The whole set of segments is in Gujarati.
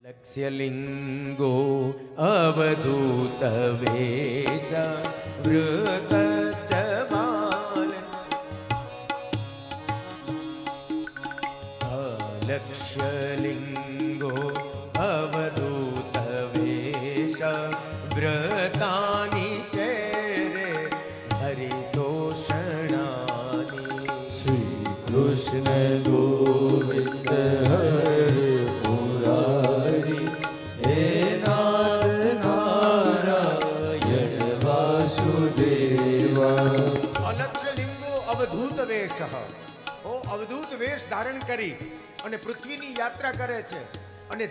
લક્ષ્યલિંગો અવધૂત વેશ વૃતસ્ય બાલ લક્ષ્યલિંગો અવધૂત વેશ વ્રતાની ચેરે હરિતોષણાની શ્રી કૃષ્ણ ગોવિંદ હરે મુરારી હે નાથ નારાયણ વાસુદેવા. અલક્ષ્યલિંગો અવધૂત વેશ, ઓ અવધૂત વેશ ધારણ કરી અને પૃથ્વીની યાત્રા કરે છે. અને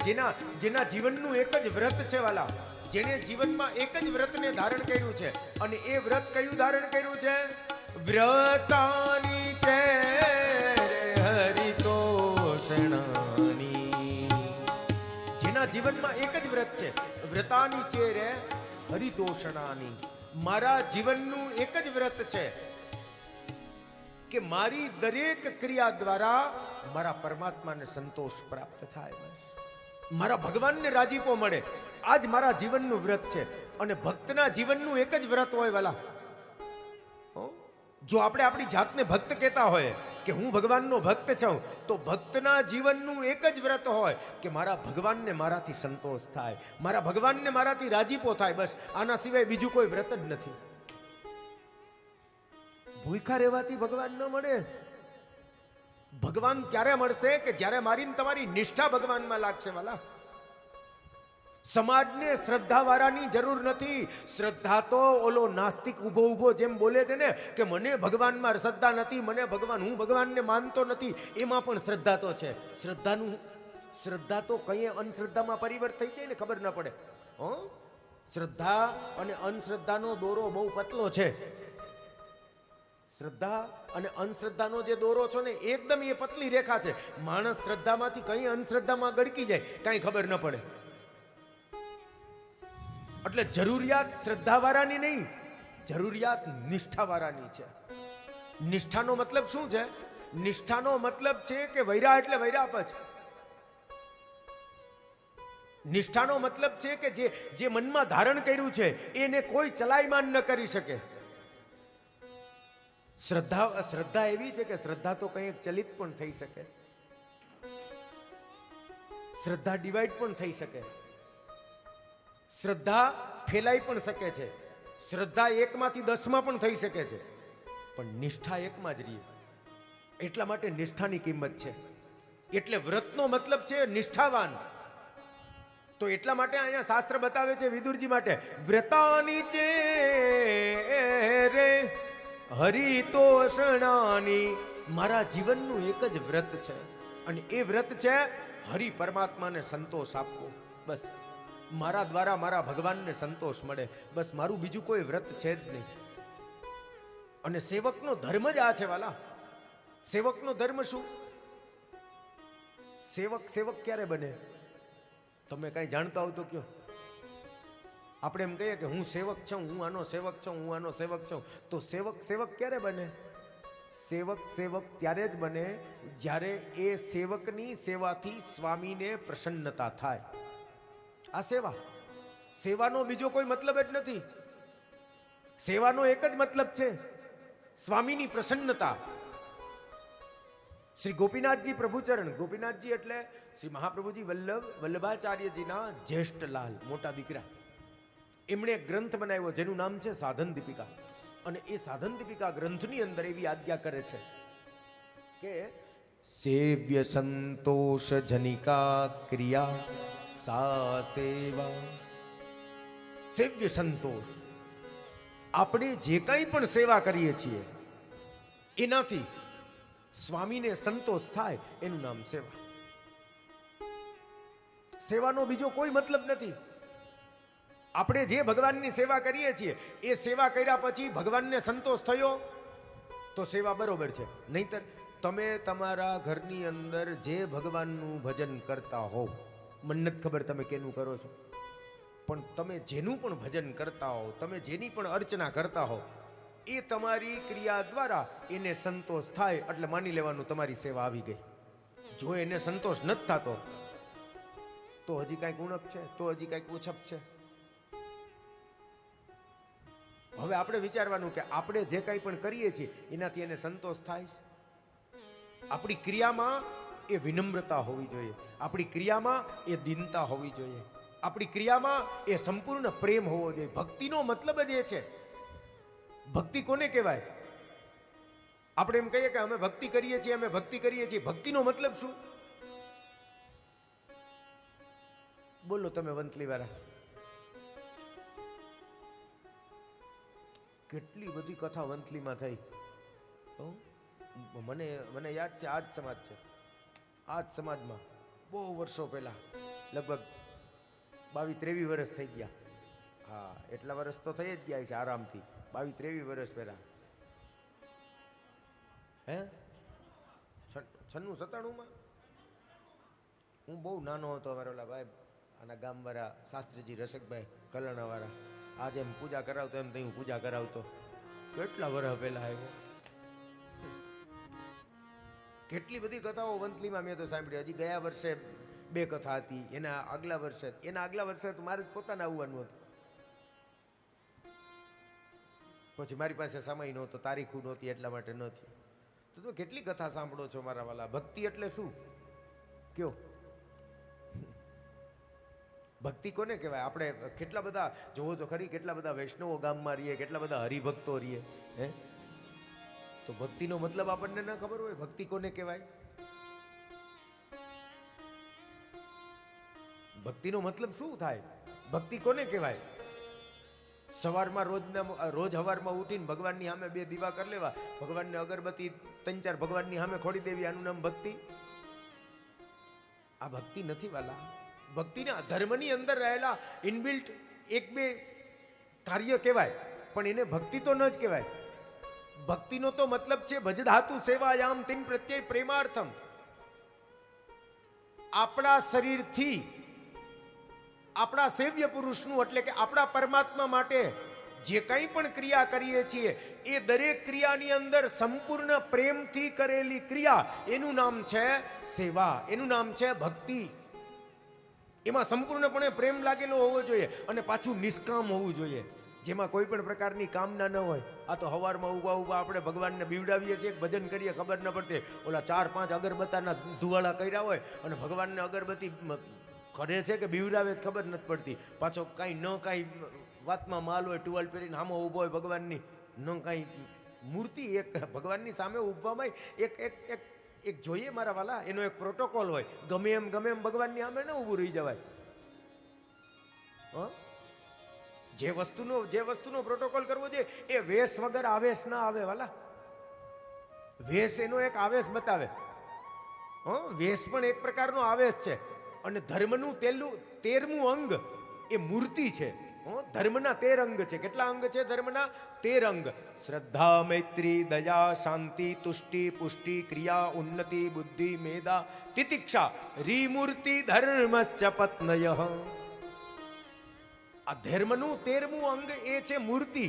જેના જીવનનું એક જ વ્રત છે વાલા, જેને જીવનમાં એક જ વ્રતને ધારણ કર્યું છે. અને એ વ્રત કયું ધારણ કર્યું છે? વ્રતાની છે હરિતોષણાની. જેના જીવનમાં એક જ વ્રત છે, વ્રતાની છે રે હરિતોષણાની. મારા જીવનનું એક જ વ્રત છે કે મારી દરેક ક્રિયા દ્વારા મારા પરમાત્માને સંતોષ પ્રાપ્ત થાય, મારા ભગવાનને રાજીપો મળે. આજ મારા જીવનનું વ્રત છે. અને ભક્તના જીવનનું એક જ વ્રત હોય વાલા. જો આપણે આપણી જાતને ભક્ત કહેતા હોય કે હું ભગવાનનો ભક્ત છું, તો ભક્તના જીવનનું એક જ વ્રત હોય કે મારા ભગવાનને મારાથી સંતોષ થાય, મારા ભગવાનને મારાથી રાજીપો થાય. બસ આના સિવાય બીજું કોઈ વ્રત જ નથી. ભૂખ્યા રહેવાથી ભગવાન ન મળે. ભગવાન ક્યારે મળશે? કે જ્યારે મારી ને તમારી નિષ્ઠા ભગવાનમાં લાગશે વાલા. સમાજને શ્રદ્ધા વાળાની જરૂર નથી. શ્રદ્ધા તો ઓલો નાસ્તિક ઊભો ઊભો જેમ બોલે છે ને કે મને ભગવાનમાં શ્રદ્ધા નથી, મને ભગવાન, હું ભગવાનને માનતો નથી, એમાં પણ શ્રદ્ધા તો છે. શ્રદ્ધા તો કઈ અંધશ્રદ્ધામાં પરિવર્તન થઈ જાય ને ખબર ન પડે. શ્રદ્ધા અને અંધશ્રદ્ધાનો દોરો બહુ પતલો છે. શ્રદ્ધા અને અંધશ્રદ્ધાનો જે દોરો છો ને એકદમ એ પતલી રેખા છે. માણસ શ્રદ્ધામાંથી કઈ અંધશ્રદ્ધામાં ગડકી જાય કઈ ખબર ન પડે. એટલે જરૂરિયાત શ્રદ્ધાવાળાની નહીં, જરૂરિયાત નિષ્ઠાવાળાની છે. નિષ્ઠાનો મતલબ શું છે? નિષ્ઠાનો મતલબ છે કે વૈરા એટલે વૈરાપજ. નિષ્ઠાનો મતલબ છે કે જે મનમાં ધારણ કર્યું છે એને કોઈ ચલાયમાન ન કરી શકે. શ્રદ્ધા એવી છે કે શ્રદ્ધા તો કંઈક ચલિત પણ થઈ શકે, શ્રદ્ધા ડિવાઈડ પણ થઈ શકે, શ્રદ્ધા ફેલાઈ પણ શકે છે, શ્રદ્ધા 1 માંથી 10 માં પણ થઈ શકે છે, પણ નિષ્ઠા એકમાં જ રહે. એટલા માટે નિષ્ઠાની કિંમત છે. એટલે વ્રતનો મતલબ છે નિષ્ઠાવાન. તો એટલા માટે અહીંયા શાસ્ત્ર બતાવે છે વિદુરજી માટે, વ્રતાની છે રે હરિતોષણાની. મારા જીવનનું એક જ વ્રત છે અને એ વ્રત છે હરિ પરમાત્માને સંતોષ આપવો. બસ મારા દ્વારા મારા ભગવાનને સંતોષ મળે, બસ મારું બીજું કોઈ વ્રત છે જ નહીં. અને સેવકનો ધર્મ જ આ છે વાલા. સેવકનો ધર્મ શું? સેવક ક્યારે બને? તમે કઈ જાણતા હો તો કયો. આપણે એમ કહીએ કે હું સેવક છું, હું આનો સેવક છું, હું આનો સેવક છું, તો સેવક ક્યારે બને? સેવક ત્યારે જ બને જ્યારે એ સેવકની સેવાથી સ્વામીને પ્રસન્નતા થાય. આ સેવાનો બીજો કોઈ મતલબ જ નથી. સેવાનો એક જ મતલબ છે, સ્વામીની પ્રસન્નતા. શ્રી ગોપીનાથજી પ્રભુચરણ, ગોપીનાથજી એટલે શ્રી મહાપ્રભુજી વલ્લભાચાર્યજીના જ્યેષ્ઠ લાલ, મોટા દીકરા. એમણે એક ગ્રંથ બનાવ્યો જેનું નામ છે સાધન દીપિકા. અને એ સાધન દીપિકા ગ્રંથની અંદર એવી આજ્ઞા કરે છે કે સેવ્ય સંતોષ જનિકા ક્રિયા સા સેવા. સેવ્ય સંતોષ, આપણે જે કંઈ પણ સેવા કરીએ છીએ એનાથી સ્વામીને સંતોષ થાય એનું નામ સેવા. સેવાનો બીજો કોઈ મતલબ નથી. આપણે જે ભગવાનની સેવા કરીએ છીએ એ સેવા કર્યા પછી ભગવાનને સંતોષ થયો તો સેવા બરોબર છે. નહીંતર તમે તમારા ઘરની અંદર જે ભગવાનનું ભજન કરતા હોવ, મને નથી ખબર તમે કેનું કરો છો, પણ તમે જેનું પણ ભજન કરતા હો, તમે જેની પણ અર્ચના કરતા હો, એ તમારી ક્રિયા દ્વારા એને સંતોષ થાય એટલે માની લેવાનું તમારી સેવા આવી ગઈ. જો એને સંતોષ નથી થતો તો હજી કાંઈક ઉણપ છે, તો હજી કાંઈક ઓછપ છે. હવે આપણે વિચારવાનું કે આપણે જે કંઈ પણ કરીએ છીએ એનાથી એને સંતોષ થાય છે? આપણી ક્રિયામાં એ વિનમ્રતા હોવી જોઈએ, આપણી ક્રિયામાં એ દીનતા હોવી જોઈએ, આપણી ક્રિયામાં એ સંપૂર્ણ પ્રેમ હોવો જોઈએ. ભક્તિનો મતલબ જ એ છે. ભક્તિ કોને કહેવાય? આપણે એમ કહીએ કે અમે ભક્તિ કરીએ છીએ, અમે ભક્તિ કરીએ છીએ. ભક્તિનો મતલબ શું? બોલો તમે વંથલી વાળા. કેટલી બધી કથા વંથલીમાં થઈ. મને યાદ છે, આ જ સમાજ છે, આ જ સમાજમાં બહુ વર્ષો પહેલા, લગભગ 22-23 વર્ષ થઈ ગયા. હા, એટલા વર્ષ તો થઈ જ ગયા છે આરામથી, 22-23 વર્ષ પહેલા. હે 96-97માં હું બહુ નાનો હતો. મારા ઓલા ભાઈ આના ગામવાળા શાસ્ત્રીજી રસકભાઈ કલણાવાળા, આજે એમ પૂજા કરાવતો એમ તો હું પૂજા કરાવતો. કેટલા વર્ષ પહેલા આવ્યો. કેટલી બધી કથાઓ વંથલીમાં મેં તો સાંભળી. હજી ગયા વર્ષે 2 કથા હતી, એના આગલા વર્ષે તો મારે જ પોતાને આવવાનું હતું. પછી મારી પાસે સમય નહોતો, તારીખું નહોતી, એટલા માટે નથી. તો કેટલી કથા સાંભળો છો મારા વાલા. ભક્તિ એટલે શું કયો? ભક્તિ કોને કહેવાય? આપણે કેટલા બધા જોવો તો ખરી, કેટલા બધા વૈષ્ણવો ગામમાં રહીએ, કેટલા બધા હરિભક્તો રહીએ. હે, તો ભક્તિનો મતલબ આપણને ન ખબર હોય. ભક્તિ કોને કહેવાય? ભક્તિનો મતલબ શું થાય? ભક્તિ કોને કહેવાય? સવારમાં રોજ સવારમાં ઉઠીને ભગવાનની સામે 2 દીવા કરી લેવા, ભગવાનને અગરબત્તી 3-4 ભગવાનની સામે ખોડી દેવી, આનું નામ ભક્તિ? આ ભક્તિ નથી વાલા. ભક્તિના ધર્મની અંદર રહેલા ઇનબિલ્ટ 1-2 કાર્ય કહેવાય, પણ એને ભક્તિ તો ન જ કહેવાય. ભક્તિનો તો મતલબ છે ભજધાતુ સેવાયામ તિન પ્રત્યય પ્રેમાર્થમ. આપણા શરીરથી આપણા સેવ્ય પુરુષનું એટલે કે આપણા પરમાત્મા માટે જે કંઈ પણ ક્રિયા કરીએ છીએ એ દરેક ક્રિયાની અંદર સંપૂર્ણ પ્રેમથી કરેલી ક્રિયા, એનું નામ છે સેવા, એનું નામ છે ભક્તિ. એમાં સંપૂર્ણપણે પ્રેમ લાગેલો હોવો જોઈએ અને પાછું નિષ્કામ હોવું જોઈએ, જેમાં કોઈ પણ પ્રકારની કામના ન હોય. આ તો હવારમાં ઊભા આપણે ભગવાનને બીવડાવીએ છીએ, ભજન કરીએ, ખબર ન પડતી ઓલા 4-5 અગરબત્તાના ધુવાળા કર્યા હોય અને ભગવાનને અગરબત્તી કરે છે કે બીવડાવે ખબર નથી પડતી. પાછો કાંઈ વાતમાં માલ હોય, ટુવાલ પહેરીને સામે ઊભો હોય ભગવાનની, ન કાંઈ મૂર્તિ. એક ભગવાનની સામે ઊભવામાં એક જોઈએ મારા વાલા, એનો એક પ્રોટોકોલ હોય. ગમે એમ ભગવાનની સામે ન ઊભું રહી જવાય. જે વસ્તુનો પ્રોટોકોલ કરવો જોઈએ એ વેશ વગર આવેશ ના આવે વાલા. વેશ એનો એક આવેશ બતાવે. વેશ પણ એક પ્રકારનો આવેશ છે. અને ધર્મનું 13મું અંગ એ મૂર્તિ છે. ધર્મના 13 અંગ છે. કેટલા અંગ છે ધર્મના? 13 અંગ. શ્રદ્ધા, મૈત્રી, દયા, શાંતિ, તુષ્ટિ, પુષ્ટિ, ક્રિયા, ઉન્નતિ, બુદ્ધિ, મેધા, તિતિક્ષા, રીમૂર્તિ ધર્મશ્ચ પત્નય. આ ધર્મનું 13મું અંગ એ છે મૂર્તિ.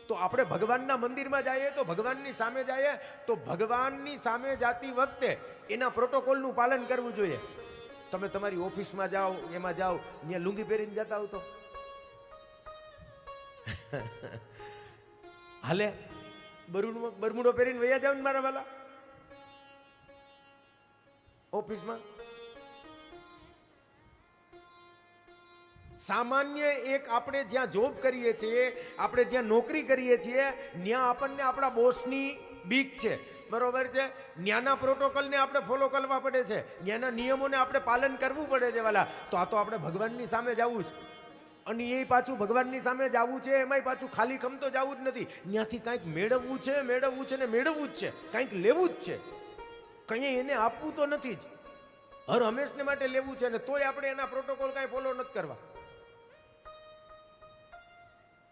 તો આપણે ભગવાનના મંદિરમાં જઈએ તો ભગવાનની સામે જઈએ તો ભગવાનની સામે જાતી વખતે એના પ્રોટોકોલનું પાલન કરવું જોઈએ. તમે તમારી ઓફિસમાં જાઓ, એમાં જાઓ, ત્યાં લુંગી પહેરીને જતા હો તો હાલે? બરમુડો પહેરીને વયા જાવ ને મારા વાલા ઓફિસમાં. સામાન્ય એક આપણે જ્યાં જોબ કરીએ છીએ, આપણે જ્યાં નોકરી કરીએ છીએ, ત્યાં આપણને આપણા બોસની બીક છે, બરોબર છે. ન્યાના પ્રોટોકોલને આપણે ફોલો કરવા પડે છે, ન્યાના નિયમોને આપણે પાલન કરવું પડે છે વાલા. તો આ તો આપણે ભગવાનની સામે જવું છે, અને એ પાછું ભગવાનની સામે જવું છે, એમાંય પાછું ખાલી ખમ તો જવું જ નથી. ત્યાંથી કાંઈક મેળવવું છે ને મેળવવું જ છે, કાંઈક લેવું જ છે. કંઈ એને આપવું તો નથી જ, હર હંમેશને માટે લેવું છે. ને તોય આપણે એના પ્રોટોકોલ કાંઈ ફોલો નથી કરવા.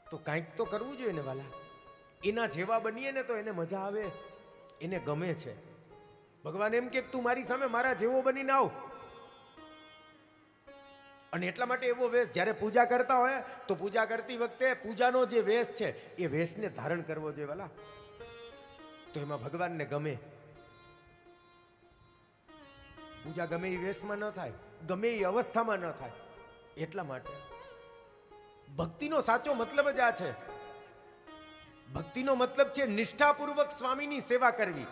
તો કાંઈક તો કરવું જોઈએ ને વાલા. એના જેવા બનીએ ને તો એને મજા આવે, એને ગમે છે. ભગવાન એમ કે તું મારી સામે મારા જેવો બનીને આવ. અને એટલા માટે એવો વેશ, જ્યારે પૂજા કરતા હોય તો પૂજા કરતી વખતે પૂજાનો જે વેશ છે એ વેશને ધારણ કરવો જોઈએ વાલા. તો એમાં ભગવાનને ગમે. પૂજા ગમે એ વેશમાં ન થાય. ગમે એ અવસ્થામાં ન થાય. એટલા માટે ભક્તિનો સાચો મતલબ જ આ છે. ભક્તિનો મતલબ છે નિષ્ઠાપૂર્વક સ્વામીની સેવા કરવી,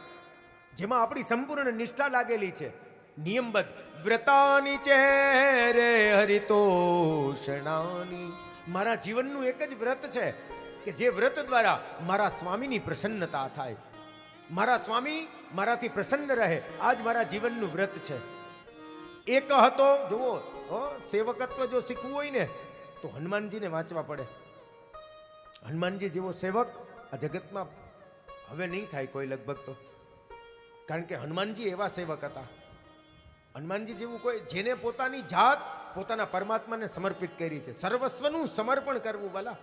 જેમાં આપણી સંપૂર્ણ નિષ્ઠા લાગેલી છે. નિયમબદ્ધ વ્રતાની ચહેરે હરિતોષણાની. મારા જીવનનું એક જ વ્રત છે કે જે વ્રત દ્વારા મારા સ્વામીની પ્રસન્નતા થાય, મારા સ્વામી મારાથી પ્રસન્ન રહે. આજ મારા જીવનનું વ્રત છે. એક હતો, જુઓ, સેવકત્વ જો શીખવું હોય ને તો હનુમાનજીને વાંચવા પડે. હનુમાનજી જેવો સેવક આ જગતમાં હવે નહીં થાય કોઈ લગભગ તો, કારણ કે હનુમાનજી એવા સેવક હતા. હનુમાનજી જેવું કોઈ જેને પોતાની જાત પોતાના પરમાત્માને સમર્પિત કરી છે. સર્વસ્વનું સમર્પણ કરવું, વાલા,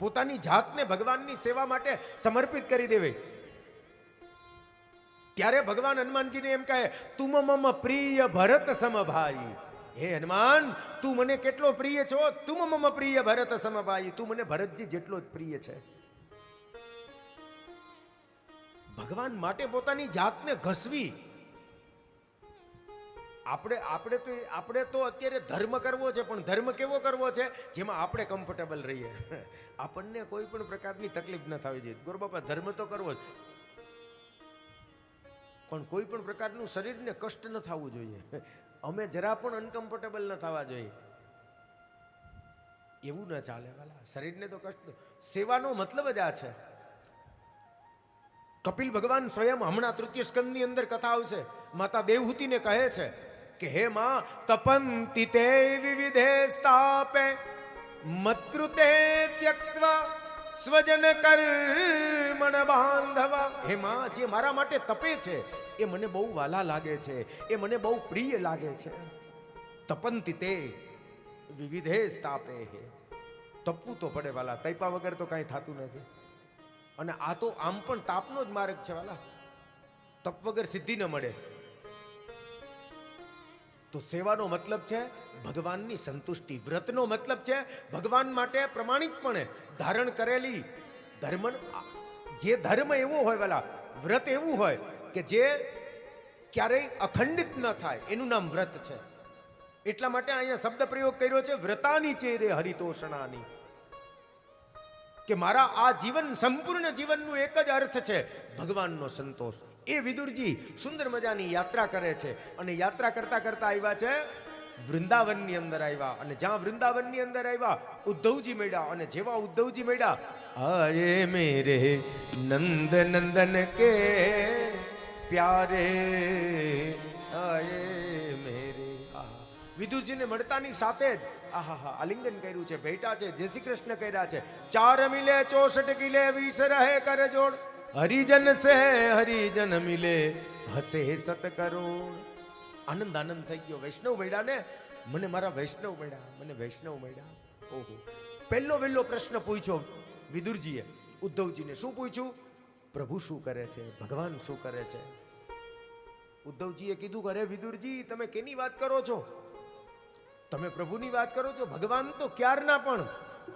પોતાની જાતને ભગવાનની સેવા માટે સમર્પિત કરી દેવી. ત્યારે ભગવાન હનુમાનજીને એમ કહે, તુમ મમ પ્રિય ભરત સમભાઈ. હે હનુમાન, તું મને કેટલો પ્રિય છો. તુમ મમ પ્રિય ભરત સમભાઈ. તું મને ભરતજી જેટલો જ પ્રિય છે. ભગવાન માટે પોતાની જાતને ઘસવી. આપણે તો અત્યારે ધર્મ કરવો છે, પણ ધર્મ કેવો કરવો છે જેમાં આપણે કમ્ફર્ટેબલ રહીએ, આપણને કોઈ પણ પ્રકારની તકલીફ ન થવી જોઈએ. ગુરુ બાપા, ધર્મ તો કરવો જ, પણ કોઈ પણ પ્રકારનું શરીરને કષ્ટ ન થવું જોઈએ. અમે જરા પણ અનકમ્ફર્ટેબલ ન થવા જોઈએ. એવું ન ચાલે વાલા. શરીરને તો કષ્ટ. સેવાનો મતલબ જ આ છે. કપિલ ભગવાન સ્વયં હમણાં તૃતીય સ્કંદની અંદર કથા આવશે, માતા દેવહૂતિને કહે છે કે હે માં, તપંતિ તે વિવિધે સ્થાપે મત્કૃતે ત્યક્ત્વા સ્વજન કર્મણ બાંધવા. હે માં, જે મારા માટે તપે છે એ મને બહુ વાલા લાગે છે, એ મને બહુ પ્રિય લાગે છે. તપંતિ તે વિવિધે સ્થાપે. હે, તપવું તો પડે વાલા, તૈપા વગર તો કાંઈ થતું નથી. અને આ તો આમ પણ તાપનો જ માર્ગ છે વાલા, તપ વગર સિદ્ધિ ન મળે. તો સેવાનો મતલબ છે ભગવાનની સંતુષ્ટિ. વ્રતનો મતલબ છે ભગવાન માટે પ્રમાણિકપણે ધારણ કરેલી ધર્મ. જે ધર્મ એવો હોય વાલા, વ્રત એવું હોય કે જે ક્યારેય અખંડિત ન થાય, એનું નામ વ્રત છે. એટલા માટે અહીંયા શબ્દ પ્રયોગ કર્યો છે વ્રતાની ચેરે હરિતોષણાની, કે મારા આ જીવન, સંપૂર્ણ જીવનનું એક જ અર્થ છે ભગવાનનો સંતોષ. એ વિદુરજી સુંદર મજાની યાત્રા કરે છે, અને યાત્રા કરતા કરતા આવ્યા છે વૃંદાવનની અંદર આવ્યા. અને જ્યાં વૃંદાવનની અંદર આવ્યા ઉદ્ધવજી મળ્યા. અને જેવા ઉદ્ધવજી મળ્યા, આયે મેરે નંદ નંદન કે પ્યારે, આયે મેરે. વિદુરજીને મળતાની સાથે જ આહા આલિંગન કર્યું છે, ભેટા છે, જય શ્રી કૃષ્ણ કર્યા છે. 4 મિલે 64 કિલે 20 રહે કર જોડ, હરિજન સે હરિજન મિલે હસે સત કરોડ. આનંદ આનંદ થઈ ગયો. વૈષ્ણવ મળ્યા ને, મને મારા વૈષ્ણવ મળ્યા, મને વૈષ્ણવ મળ્યા. ઓહો, પહેલો વહેલો પ્રશ્ન પૂછ્યો વિદુરજીએ ઉદ્ધવજીને. શું પૂછ્યું? પ્રભુ શું કરે છે, ભગવાન શું કરે છે. ઉદ્ધવજીએ કીધું કે અરે વિદુરજી, તમે કેની વાત કરો છો? તમે પ્રભુની વાત કરો છો? ભગવાન તો ક્યારના પણ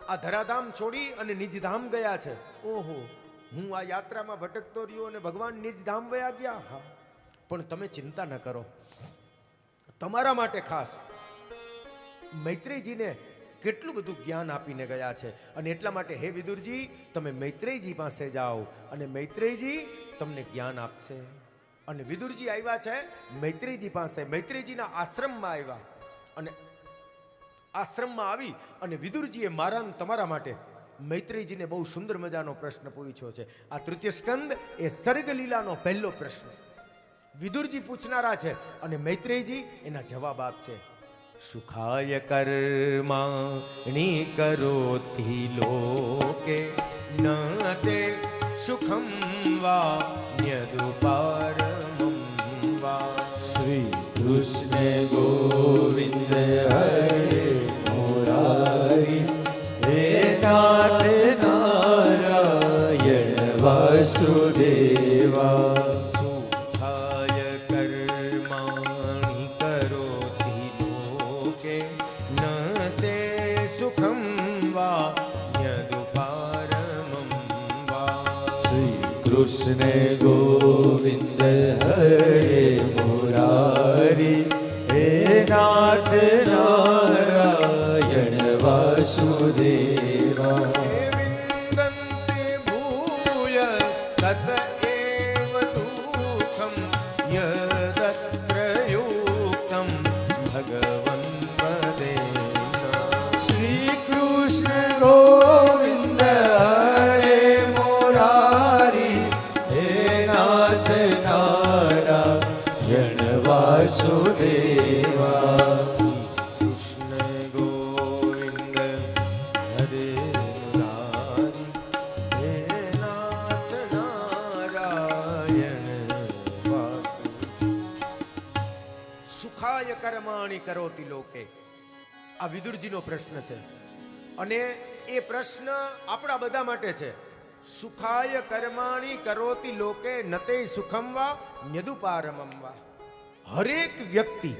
આ ધરાધામ છોડી અને નિજધામ ગયા છે. ઓહો, હું આ યાત્રામાં ભટકતો રહ્યો અને ભગવાન નિજધામ વયા ગયા. હા, પણ તમે ચિંતા ન કરો, તમારા માટે ખાસ મૈત્રેયજીને કેટલું બધું જ્ઞાન આપીને ગયા છે. અને એટલા માટે હે વિદુરજી, તમે મૈત્રેયજી પાસે જાઓ અને મૈત્રેયજી તમને જ્ઞાન આપશે. અને વિદુરજી આવ્યા છે મૈત્રેયજી પાસે, મૈત્રેયજીના આશ્રમમાં આવ્યા. અને આશ્રમમાં આવી અને વિદુરજીએ મારા તમારા માટે મૈત્રેયજીને બહુ સુંદર મજાનો પ્રશ્ન પૂછ્યો છે. આ તૃતીય સ્કંદ એ સર્ગલીલાનો પહેલો પ્રશ્ન વિદુરજી પૂછનારા છે અને મૈત્રેયજી એના જવાબ આપશે. સુખાય કર્માણિ કરોતિ લોકે ન તે સુખમ વા ન્યદુપારમં વા. શ્રી કૃષ્ણ ગોવિંદ હરે મુરારી, હે નાથ નારાયણ વાસુદેવા. સુખાય કર્માણિ કરોતિ લોકે ન તે સુખમ વા યદુપારમં વા. શ્રી કૃષ્ણ ગોવિંદ હરે મુરારી, હે નાથ નારાયણ વાસુદેવા વિંદન્તે ભૂયસ્તત એવ દુઃખમ યદત્ર યુક્તમ ભગવન વદેના. શ્રી કૃષ્ણ ગોવિંદ હરે મુરારી હે નાથ નારાયણ વાસુદેવા કૃષ્ણ ગોવિંદ હરે મુરારી હે નાથ નારાયણ વાસુ. સુખાય કર્માણિ કરોતિ લોકે, આ વિદુરજીનો પ્રશ્ન છે અને એ પ્રશ્ન આપણા બધા માટે છે. સુખાય કર્માણિ કરોતિ લોકે નતે સુખમ વા ન્યદુપારમમ વા. હરેક વ્યક્તિ,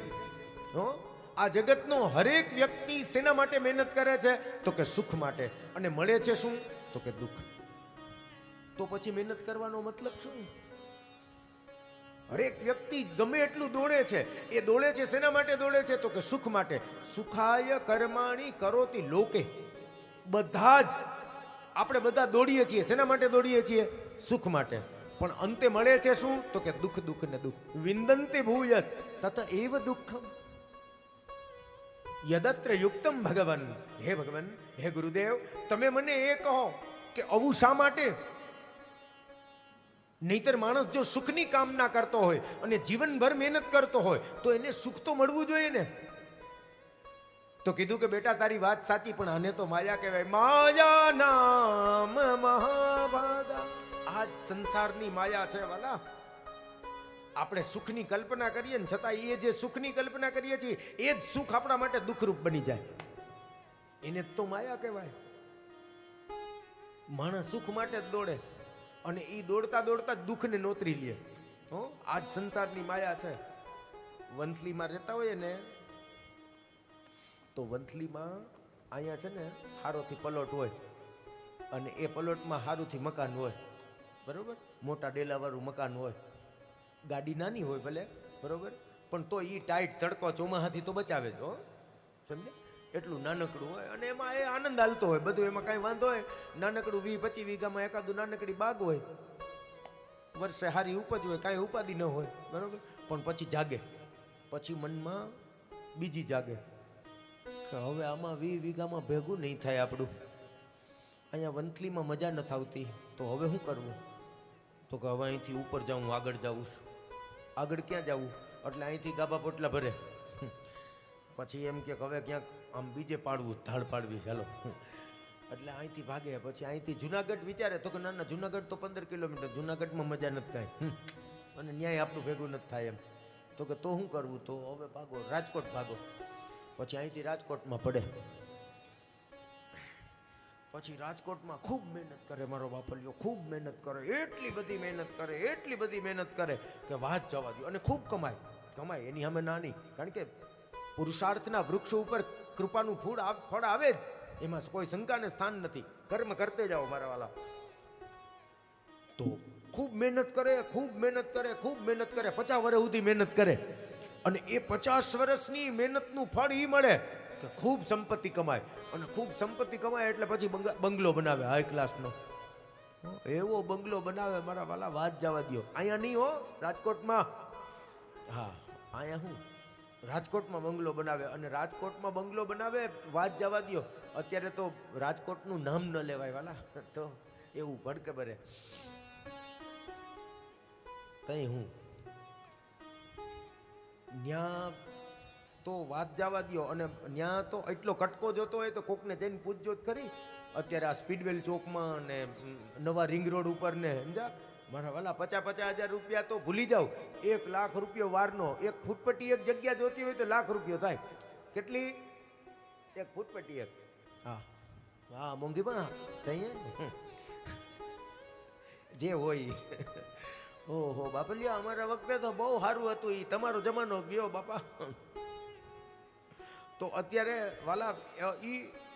આ જગતનો હરેક વ્યક્તિ શેના માટે મહેનત કરે છે? તો કે સુખ માટે. અને મળે છે શું? તો કે દુઃખ. તો પછી મહેનત કરવાનો મતલબ શું? હરેક વ્યક્તિ ગમે એટલું દોડે છે, એ દોડે છે શેના માટે દોડે છે? તો કે સુખ માટે. સુખાય કર્માણિ કરોતિ લોકે. બધા જ આપણે બધા દોડીએ છીએ. શેના માટે દોડીએ છીએ? સુખ માટે. પણ અંતે મળે છે શું? તો કે દુઃખ, દુઃખ ને દુઃખ. વિંદન્તે ભૂયસ તત એવ દુઃખમ યદત્ર યુક્તમ ભગવન. હે ભગવાન, હે ગુરુદેવ, તમે મને એ કહો કે આવું શા માટે? નહીતર માણસ જો સુખની કામના કરતો હોય અને જીવનભર મહેનત કરતો હોય તો એને સુખ તો મળવું જોઈએ ને. તો કીધું કે બેટા તારી વાત સાચી, પણ આને તો માયા કહેવાય. માયા નામ મહાભાગા. આ જ સંસારની માયા છે વાલા. આપણે સુખની કલ્પના કરીએ ને છતાં એ જે સુખની કલ્પના કરીએ છીએ એ જ સુખ આપણા માટે દુઃખરૂપ બની જાય. એને જ તો માયા કહેવાય. માણસ સુખ માટે જ દોડે અને એ દોડતા દોડતા જ દુઃખને નોતરી લે. આ જ સંસારની માયા છે. વંથલીમાં રહેતા હોય ને તો વંથલીમાં અહીંયા છે ને હારોથી પલોટ હોય અને એ પલોટમાં હારુંથી મકાન હોય, બરોબર? મોટા ડેલાવાળું મકાન હોય, ગાડી નાની હોય ભલે, બરોબર, પણ તો એ ટાઈટ તડકો ચોમાહાથી તો બચાવે જ. સમજે? એટલું નાનકડું હોય અને એમાં એ આનંદ હાલતો હોય બધું. એમાં કાંઈ વાંધો હોય, નાનકડું 20-25 વીઘામાં એકાદું નાનકડી બાગ હોય, વર્ષે હારી ઉપજ હોય, કાંઈ ઉપાધિ ન હોય, બરોબર. પણ પછી જાગે, પછી મનમાં બીજી જાગે કે હવે આમાં 20 વીઘામાં ભેગું નહીં થાય આપણું, અહીંયા વંથલીમાં મજા નથી આવતી, તો હવે શું કરવું? તો કે હવે અહીંથી ઉપર જાઉં, આગળ જાઉં. આગળ ક્યાં જવું? એટલે અહીંથી ગાભા પોટલા ભરે. પછી એમ કે હવે ક્યાંક આમ બીજે પાડવું, ધાડ પાડવી, ચાલો. એટલે અહીંથી ભાગે. પછી અહીંથી જુનાગઢ વિચારે તો કે ના ના, જુનાગઢ તો 15 કિલોમીટર, જુનાગઢમાં મજા નથી કાંઈ, અને ન્યાય આપણું ભેગું નથી થાય એમ. તો કે તો શું કરવું? તો હવે ભાગો, રાજકોટ ભાગો. પછી અહીંથી રાજકોટમાં પડે. પછી રાજકોટમાં ખૂબ મહેનત કરે મારો બાપલિયો, ખૂબ મહેનત કરે, એટલી બધી મહેનત કરે, એટલી બધી મહેનત કરે કે વાત જવા દો. અને ખૂબ કમાય, એની સામે નાની. કારણ કે પુરુષાર્થના વૃક્ષ ઉપર કૃપાનું ફળ આવે જ, એમાં કોઈ શંકાને સ્થાન નથી. કર્મ કરતે જાઓ મારા વાલા. તો ખૂબ મહેનત કરે, ખૂબ મહેનત કરે, ખૂબ મહેનત કરે, 50 વર્ષ સુધી મહેનત કરે અને એ 50 વર્ષની મહેનતનું ફળ એ મળે કે ખૂબ સંપત્તિ કમાય. અને ખૂબ સંપત્તિ કમાય એટલે પછી બંગલો બનાવે, હાઈ ક્લાસનો એવો બંગલો બનાવે મારા વાલા, વાત જવા દો. અહીંયા નહીં હો, રાજકોટમાં. હા, અહીંયા હું રાજકોટમાં બંગલો બનાવે. અને રાજકોટમાં બંગલો બનાવે, વાત જવા દો. અત્યારે તો રાજકોટનું નામ ન લેવાય વાલા, તો એવું ભડકે બરે. તઈ હું ન્યા તો વાત જવા દો. અને ન્યા તો એટલો કટકો જોતો હોય તો કોકને જઈને પૂછજો જ ખરી. અત્યારે આ સ્પીડવેલ ચોકમાં ને નવા રિંગ રોડ ઉપર ને સમજા મારા વાલા 50,000 રૂપિયા તો ભૂલી જાવ. 1 લાખ રૂપિયો વારનો. 1 ફૂટપટ્ટી એક જગ્યા જોતી હોય તો લાખ રૂપિયો થાય. કેટલી? 1 ફૂટપટ્ટી એક. હા હા, મોંઘી પણ તઈ જે હોય. ઓહો બાપલિયા, અમારા વખતે તો બહુ સારું હતું. એ તમારો જમાનો ગયો બાપા. તો અત્યારે વાલા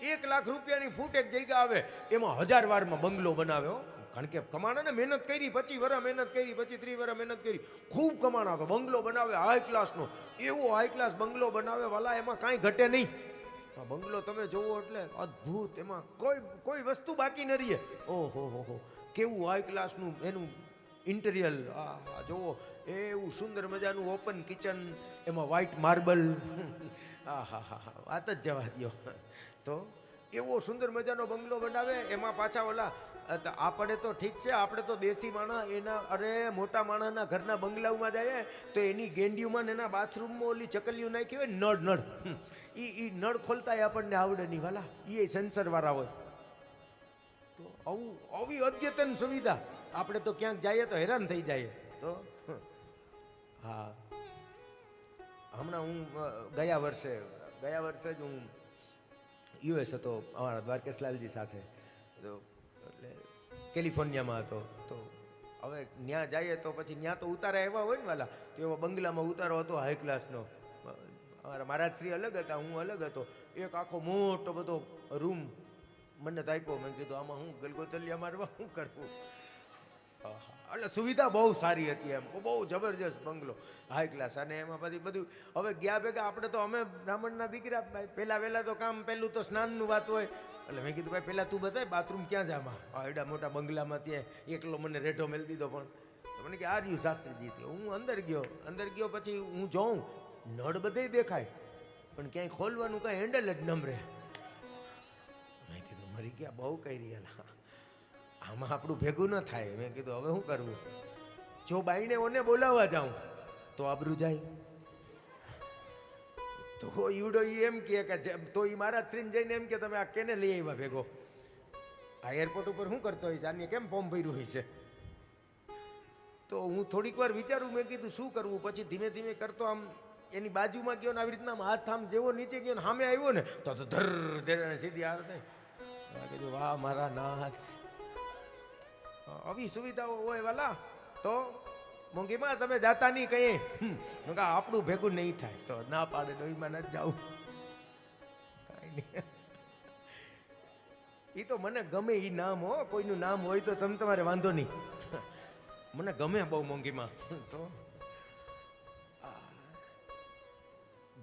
1 લાખ રૂપિયાની ફૂટ એક જગ્યા આવે, એમાં 1000 વારમાં બંગલો બનાવે. કારણ કે કમાણાને મહેનત કરી, 25 વર્ષ મહેનત કરી, 25-30 વર્ષ મહેનત કરી, ખૂબ કમાણા. તો બંગલો બનાવે હાઈ ક્લાસનો, એવો હાઈ ક્લાસ બંગલો બનાવે વાલા, એમાં કાંઈ ઘટે નહીં. આ બંગલો તમે જોવો એટલે અદ્ભુત, એમાં કોઈ વસ્તુ બાકી ન રહીએ. ઓહો હો, કેવું હાઈ ક્લાસનું એનું ઇન્ટિરિયર આ જોવો, એવું સુંદર મજાનું ઓપન કિચન, એમાં વ્હાઇટ માર્બલ. હા હા હા હા, વાત જ જવા દો. તો એવો સુંદર મજાનો બંગલો બનાવે, એમાં પાછા ઓલા આપણે તો ઠીક છે, આપણે તો દેશી માણસ, એના અરે મોટા માણસના ઘરના બંગલાઓમાં જાય તો એની ગેંડીઓમાં ને એના બાથરૂમમાં ઓલી ચકલીઓ નાખી હોય નળ એ નળ ખોલતા આપણને આવડે નહીં વાલા, એ સેન્સરવાળા હોય. તો આવી અદ્યતન સુવિધા, આપણે તો ક્યાંક જઈએ તો હેરાન થઈ જાય. તો હા, હમણાં હું ગયા વર્ષે જ હું યુએસ હતો અમારા દ્વારકેશલાલજી સાથે, તો એટલે કેલિફોર્નિયામાં હતો. તો હવે ત્યાં જઈએ તો પછી ત્યાં તો ઉતારા એવા હોય ને વાલા, તો એવા બંગલામાં ઉતારો હતો હાઈ ક્લાસનો. અમારા મહારાજ શ્રી અલગ હતા, હું અલગ હતો. એક આખો મોટો બધો રૂમ મને તો આપ્યો. મેં કીધું આમાં હું ગલગોતલિયા મારવા શું કરવું. એટલે સુવિધા બહુ સારી હતી, એમ બહુ જબરજસ્ત બંગલો હાઈ ક્લાસ. અને એમાં પછી બધું હવે ગયા ભેગા આપણે તો અમે બ્રાહ્મણના દીકરા, પહેલાં વહેલા તો કામ, પહેલું તો સ્નાનનું વાત હોય. એટલે મેં કીધું ભાઈ પહેલાં તું બતાય બાથરૂમ ક્યાં જામાં, એડા મોટા બંગલામાં ત્યાં એકલો મને રેઢો મેળ દીધો. પણ મને કે આ રહ્યું શાસ્ત્રીજી. હું અંદર ગયો પછી હું જોઉં નળ બધે દેખાય, પણ ક્યાંય ખોલવાનું કાંઈ હેન્ડલ જ નમરે. મેં કીધું મરી ગયા, બહુ કરી રહ્યા, આમાં આપણું ભેગું ન થાય. મેં કીધું હવે શું કરવું, જો બાઈને ઓને બોલાવવા જાઉં તો આબરૂ જાય. તો ઈવડો એમ કે તો એ મારા શ્રીને જઈને એમ કે તમે આ કેને લઈ આવ્યા ભેગો, આ એરપોર્ટ ઉપર શું કરતો હોય, જાણીએ કેમ ફોર્મ ભર્યું હોય છે. તો હું થોડીક વાર વિચારું, મેં કીધું શું કરવું. પછી ધીમે ધીમે કરતો આમ એની બાજુમાં ગયો ને આવી રીતના હાથ આમ જેવો નીચે ગયો ને સામે આવ્યો ને તો ધર ધર સીધી હાર થાય. કીધું વાહ મારા નાથ, આવી સુવિધાઓ હોય વાલા. તો મોંઘીમાં તમે જાતા નહીં કહીએ, આપણું ભેગું નહીં થાય. તો ના પાડે ડોહીમાં નથી જાવું, કાંઈ નહીં. એ તો મને ગમે એ નામ હો, કોઈનું નામ હોય તો તમારે વાંધો નહીં, મને ગમે બહુ મોંઘીમાં. તો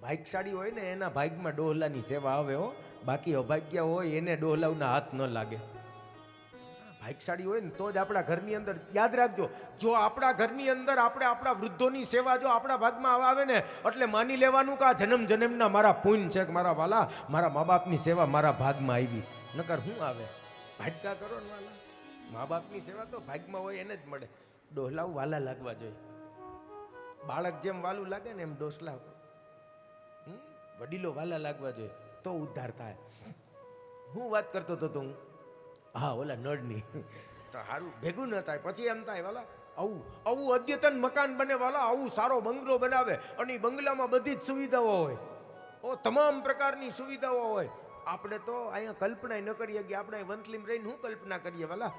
ભાગ્યશાળી હોય ને એના ભાગ્યમાં ડોહલાની સેવા આવે હો, બાકી અભાગ્ય હોય એને ડોહલાવના હાથ ન લાગે. ભાગ્યશાળી હોય ને તો જ આપણા ઘરની અંદર, યાદ રાખજો, જો આપણા ઘરની અંદર આપણે આપણા વૃદ્ધોની સેવા જો આપણા ભાગમાં આવે ને, એટલે માની લેવાનું કે આ જન્મ જન્મના મારા પુણ્ય છે કે મારા વાલા મારા મા બાપની સેવા મારા ભાગમાં આવી. નકર શું આવે, ભાટકા કરો ને વાલા, મા બાપની સેવા તો ભાગમાં હોય એને જ મળે. ડોહલાવ વાલા લાગવા જોઈએ. બાળક જેમ વાલું લાગે ને એમ ડોસલા વડીલો વાલા લાગવા જોઈએ, તો ઉદ્ધાર થાય. હું વાત કરતો હતો હું, હા ઓલા નળની, તો સારું ભેગું ન થાય. પછી એમ થાય વાલા આવું અદ્યતન મકાન બને વાલા, આવું સારો બંગલો બનાવે અને એ બંગલામાં બધી જ સુવિધાઓ હોય, તમામ પ્રકારની સુવિધાઓ હોય. આપણે તો અહીંયા કલ્પના ન કરીએ કે આપણે વંથલીમ રહીને શું કલ્પના કરીએ વાલા.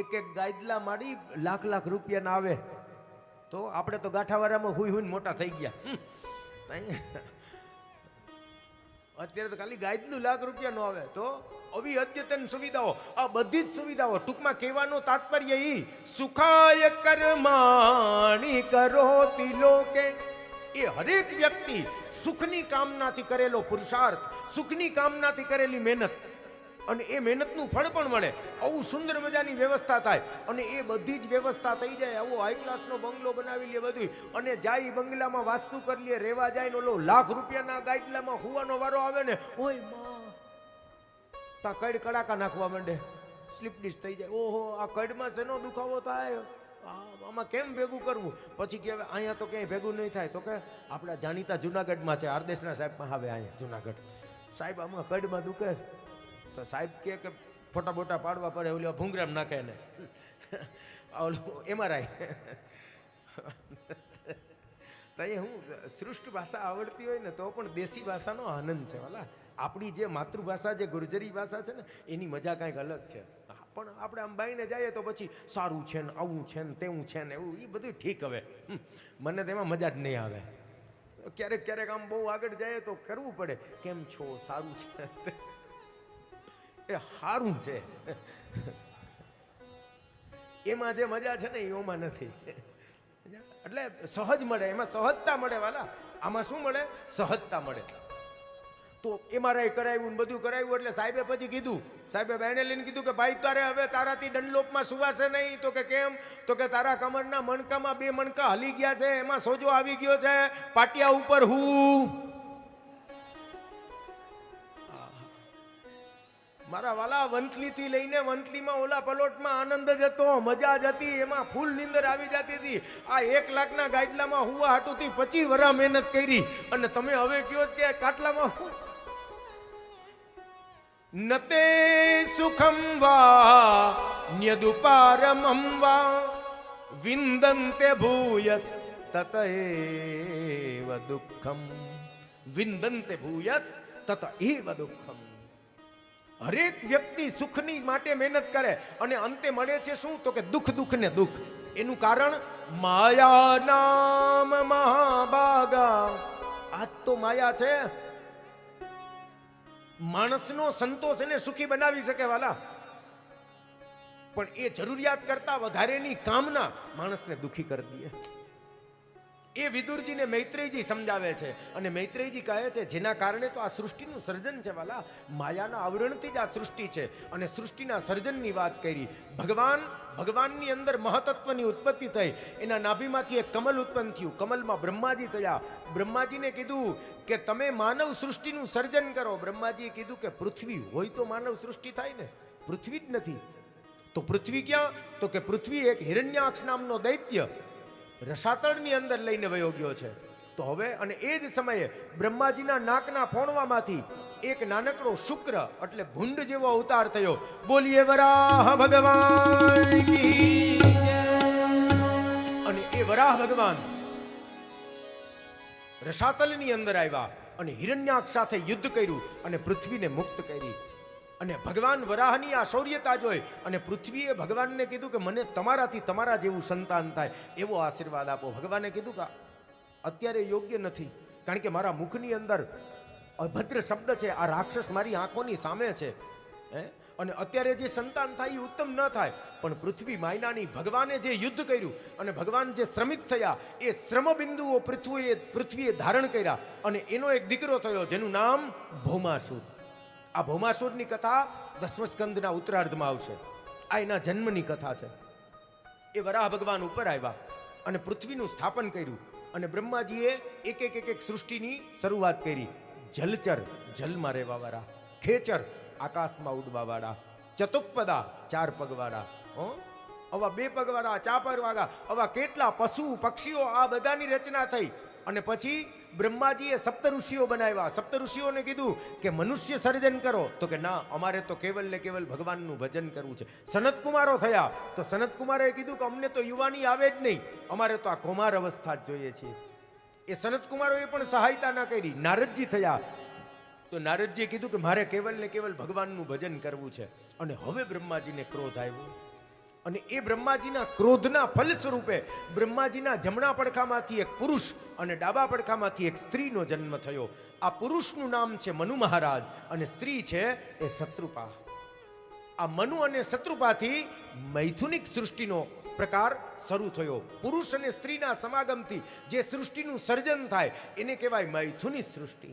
એક ગાદલા મારી લાખ રૂપિયાના આવે, તો આપણે તો ગાંઠાવાળામાં હુઈ મોટા થઈ ગયા. અત્યારે તો ખાલી ગાયદનું ₹1,00,000 નો આવે. તો આવી અદ્યતન સુવિધાઓ, આ બધી જ સુવિધાઓ, ટૂંકમાં કહેવાનો તાત્પર્ય ઈ સુખાય કર્માણી કરો તિલોકે, એ હરેક વ્યક્તિ સુખની કામનાથી કરેલો પુરુષાર્થ, સુખની કામનાથી કરેલી મહેનત, અને એ મહેનતનું ફળ પણ મળે. આવું સુંદર મજાની વ્યવસ્થા થાય, અને એ બધી જ વ્યવસ્થા થઈ જાય. આવો હાઈ ક્લાસનો બંગલો બનાવી લે બધું, અને જાય બંગલામાં વાસ્તુ કરી લે, રેવા જાય ને ઓલો ₹1,00,000 ગાદલામાં હુવાનો વારો આવે ને, ઓય માં તા કડ કડાકા નાખવા માંડે, સ્લીપ ડિસ્ક થઈ જાય. ઓહો આ કડમાં શેનો દુખાવો થાય, આમાં કેમ ભેગું કરવું. પછી કે અહીંયા તો ક્યાંય ભેગું નહીં થાય. તો કે આપણા જાણીતા જુનાગઢમાં છે, આરદેશના સાહેબમાં આવે અહીંયા જુનાગઢ, સાહેબ આમાં કડમાં દુખે. તો સાહેબ કે ફોટા બોટા પાડવા પડે, ઓલી ભૂંગરામ નાખે ને ઓલું MRI. તો એ હું સૃષ્ટ ભાષા આવડતી હોય ને તો પણ દેશી ભાષાનો આનંદ છે વાલા. આપણી જે માતૃભાષા, જે ગુર્જરી ભાષા છે ને, એની મજા કાંઈક અલગ છે. પણ આપણે આમ બાઈને જઈએ તો પછી સારું છે ને, આવું છે ને, તેવું છે ને, એવું એ બધું ઠીક. હવે મને તેમાં મજા જ નહીં આવે. ક્યારેક આમ બહુ આગળ જાય તો કરવું પડે, કેમ છો, સારું છે, એ સારું છે. એમાં જે મજા છે ને એમાં નથી. એટલે સહજ મળે, એમાં સહજતા મળે વાલા. આમાં શું મળે? સહજતા મળે. તો એમઆરઆઈ કરાવ્યું ને બધું કરાવ્યું એટલે સાહેબે પછી કીધું, સાહેબે બેને લઈને કીધું કે ભાઈ તારે હવે તારાથી દંડલોપમાં સુવાશે નહીં. તો કે કેમ? તો કે તારા કમરના મણકામાં 2 મણકા હલી ગયા છે, એમાં સોજો આવી ગયો છે, પાટિયા ઉપર હું. મારા વાલા વંથલીથી લઈને વંથલીમાં ઓલા પલોટમાં આનંદ જ હતો, મજા જ હતી, એમાં ફૂલ નીંદર આવી જતી હતી. આ 1 લાખના ગાદલામાં હુવા હાટુથી 25 વર્ષ મહેનત કરી અને તમે હવે કયો કે કાટલામાં નતે સુખમ વા ન્યદુપારમમ વા વિંદન્તે ભૂયસ તતએવ દુઃખમ. વિંદન્તે ભૂયસ તતએવ દુઃખમ. હરેક વ્યક્તિ સુખની માટે મહેનત કરે અને અંતે મળે છે શું? તો કે દુઃખ, દુઃખ ને દુઃખ. એનું કારણ માયા નામ મહાભાગા. આજ તો માયા છે. માણસનો સંતોષ એને સુખી બનાવી શકે વાલા, પણ એ જરૂરિયાત કરતા વધારેની કામના માણસને દુખી કરી દે. એ વિદુરજીને મૈત્રેયજી સમજાવે છે અને મૈત્રેયજી કહે છે જેના કારણે તો આ સૃષ્ટિનું સર્જન છે વાલા. માયાના આવરણથી જ આ સૃષ્ટિ છે અને સૃષ્ટિના સર્જનની વાત કરી. ભગવાનની અંદર મહતત્વની ઉત્પત્તિ થઈ. એના નાભીમાંથી એક કમલ ઉત્પન્ન થયું. કમલમાં બ્રહ્માજી થયા. બ્રહ્માજીને કીધું કે તમે માનવ સૃષ્ટિનું સર્જન કરો. બ્રહ્માજીએ કીધું કે પૃથ્વી હોય તો માનવ સૃષ્ટિ થાય ને, પૃથ્વી જ નથી. તો પૃથ્વી ક્યાં? તો કે પૃથ્વી એક હિરણ્યાક્ષ નામનો દૈત્ય રસાતળની અંદર લઈને વયો ગયો છે. તો હવે અને એ જ સમયે બ્રહ્માજીના નાકના ફોણવામાંથી એક નાનકડો શુક્ર એટલે ભૂંડ જેવો અવતાર થયો. બોલીએ વરાહ ભગવાન કી જય. અને એ વરાહ ભગવાન રસાતલની અંદર આવ્યા અને હિરણ્યાક્ષ સાથે યુદ્ધ કર્યું અને પૃથ્વીને મુક્ત કરી. અને ભગવાન વરાહની આ શૌર્યતા જોઈ અને પૃથ્વીએ ભગવાનને કીધું કે મને તમારાથી તમારા જેવું સંતાન થાય એવો આશીર્વાદ આપો. ભગવાને કીધું કે અત્યારે યોગ્ય નથી, કારણ કે મારા મુખની અંદર અભદ્ર શબ્દ છે, આ રાક્ષસ મારી આંખોની સામે છે, અને અત્યારે જે સંતાન થાય એ ઉત્તમ ન થાય. પણ પૃથ્વી માયનાની ભગવાને જે યુદ્ધ કર્યું અને ભગવાન જે શ્રમિત થયા એ શ્રમ બિંદુઓ પૃથ્વીએ ધારણ કર્યા અને એનો એક દીકરો થયો જેનું નામ ભૌમાસુર. આ ભૌમાસુરની કથા 10મ સ્કંદના ઉત્તરાર્ધમાં આવશે. આ એના જન્મની કથા છે. એ વરાહ ભગવાન ઉપર આવ્યા અને પૃથ્વીનું સ્થાપન કર્યું અને બ્રહ્માજીએ એક સૃષ્ટિની શરૂઆત કરી. જલચર, જલમાં રહેવા વાળા, ખેચર, આકાશમાં ઉડવા વાળા, ચતુપદા, 4 પગવાળા, આવા 2 પગવાળા, 4 પગવાળા, આવા કેટલા પશુ પક્ષીઓ, આ બધાની રચના થઈ. અને પછી બ્રહ્માજીએ સપ્તઋષિઓ બનાવ્યા. સપ્તઋષિઓને કીધું કે મનુષ્ય સર્જન કરો. તો કે ના, અમારે તો કેવલ ને કેવલ ભગવાનનું ભજન કરવું છે. સનતકુમારો થયા તો સનતકુમારે કીધું કે અમને તો યુવાની આવે જ નહીં, અમારે તો આ કુમાર અવસ્થા જ જોઈએ છે. એ સનતકુમારોએ પણ સહાયતા ના કરી. નારદજી થયા તો નારદજીએ કીધું કે મારે કેવલ ને કેવલ ભગવાનનું ભજન કરવું છે. અને હવે બ્રહ્માજીને ક્રોધ આવ્યો અને એ બ્રહ્માજીના ક્રોધના ફલ સ્વરૂપે બ્રહ્માજીના જમણા પડખામાંથી એક પુરુષ અને ડાબા પડખામાંથી એક સ્ત્રીનો જન્મ થયો. આ પુરુષનું નામ છે મનુ મહારાજ અને સ્ત્રી છે એ શત્રુપા. આ મનુ અને શત્રુપાથી મૈથુનિક સૃષ્ટિનો પ્રકાર શરૂ થયો. પુરુષ અને સ્ત્રીના સમાગમથી જે સૃષ્ટિનું સર્જન થાય એને કહેવાય મૈથુની સૃષ્ટિ.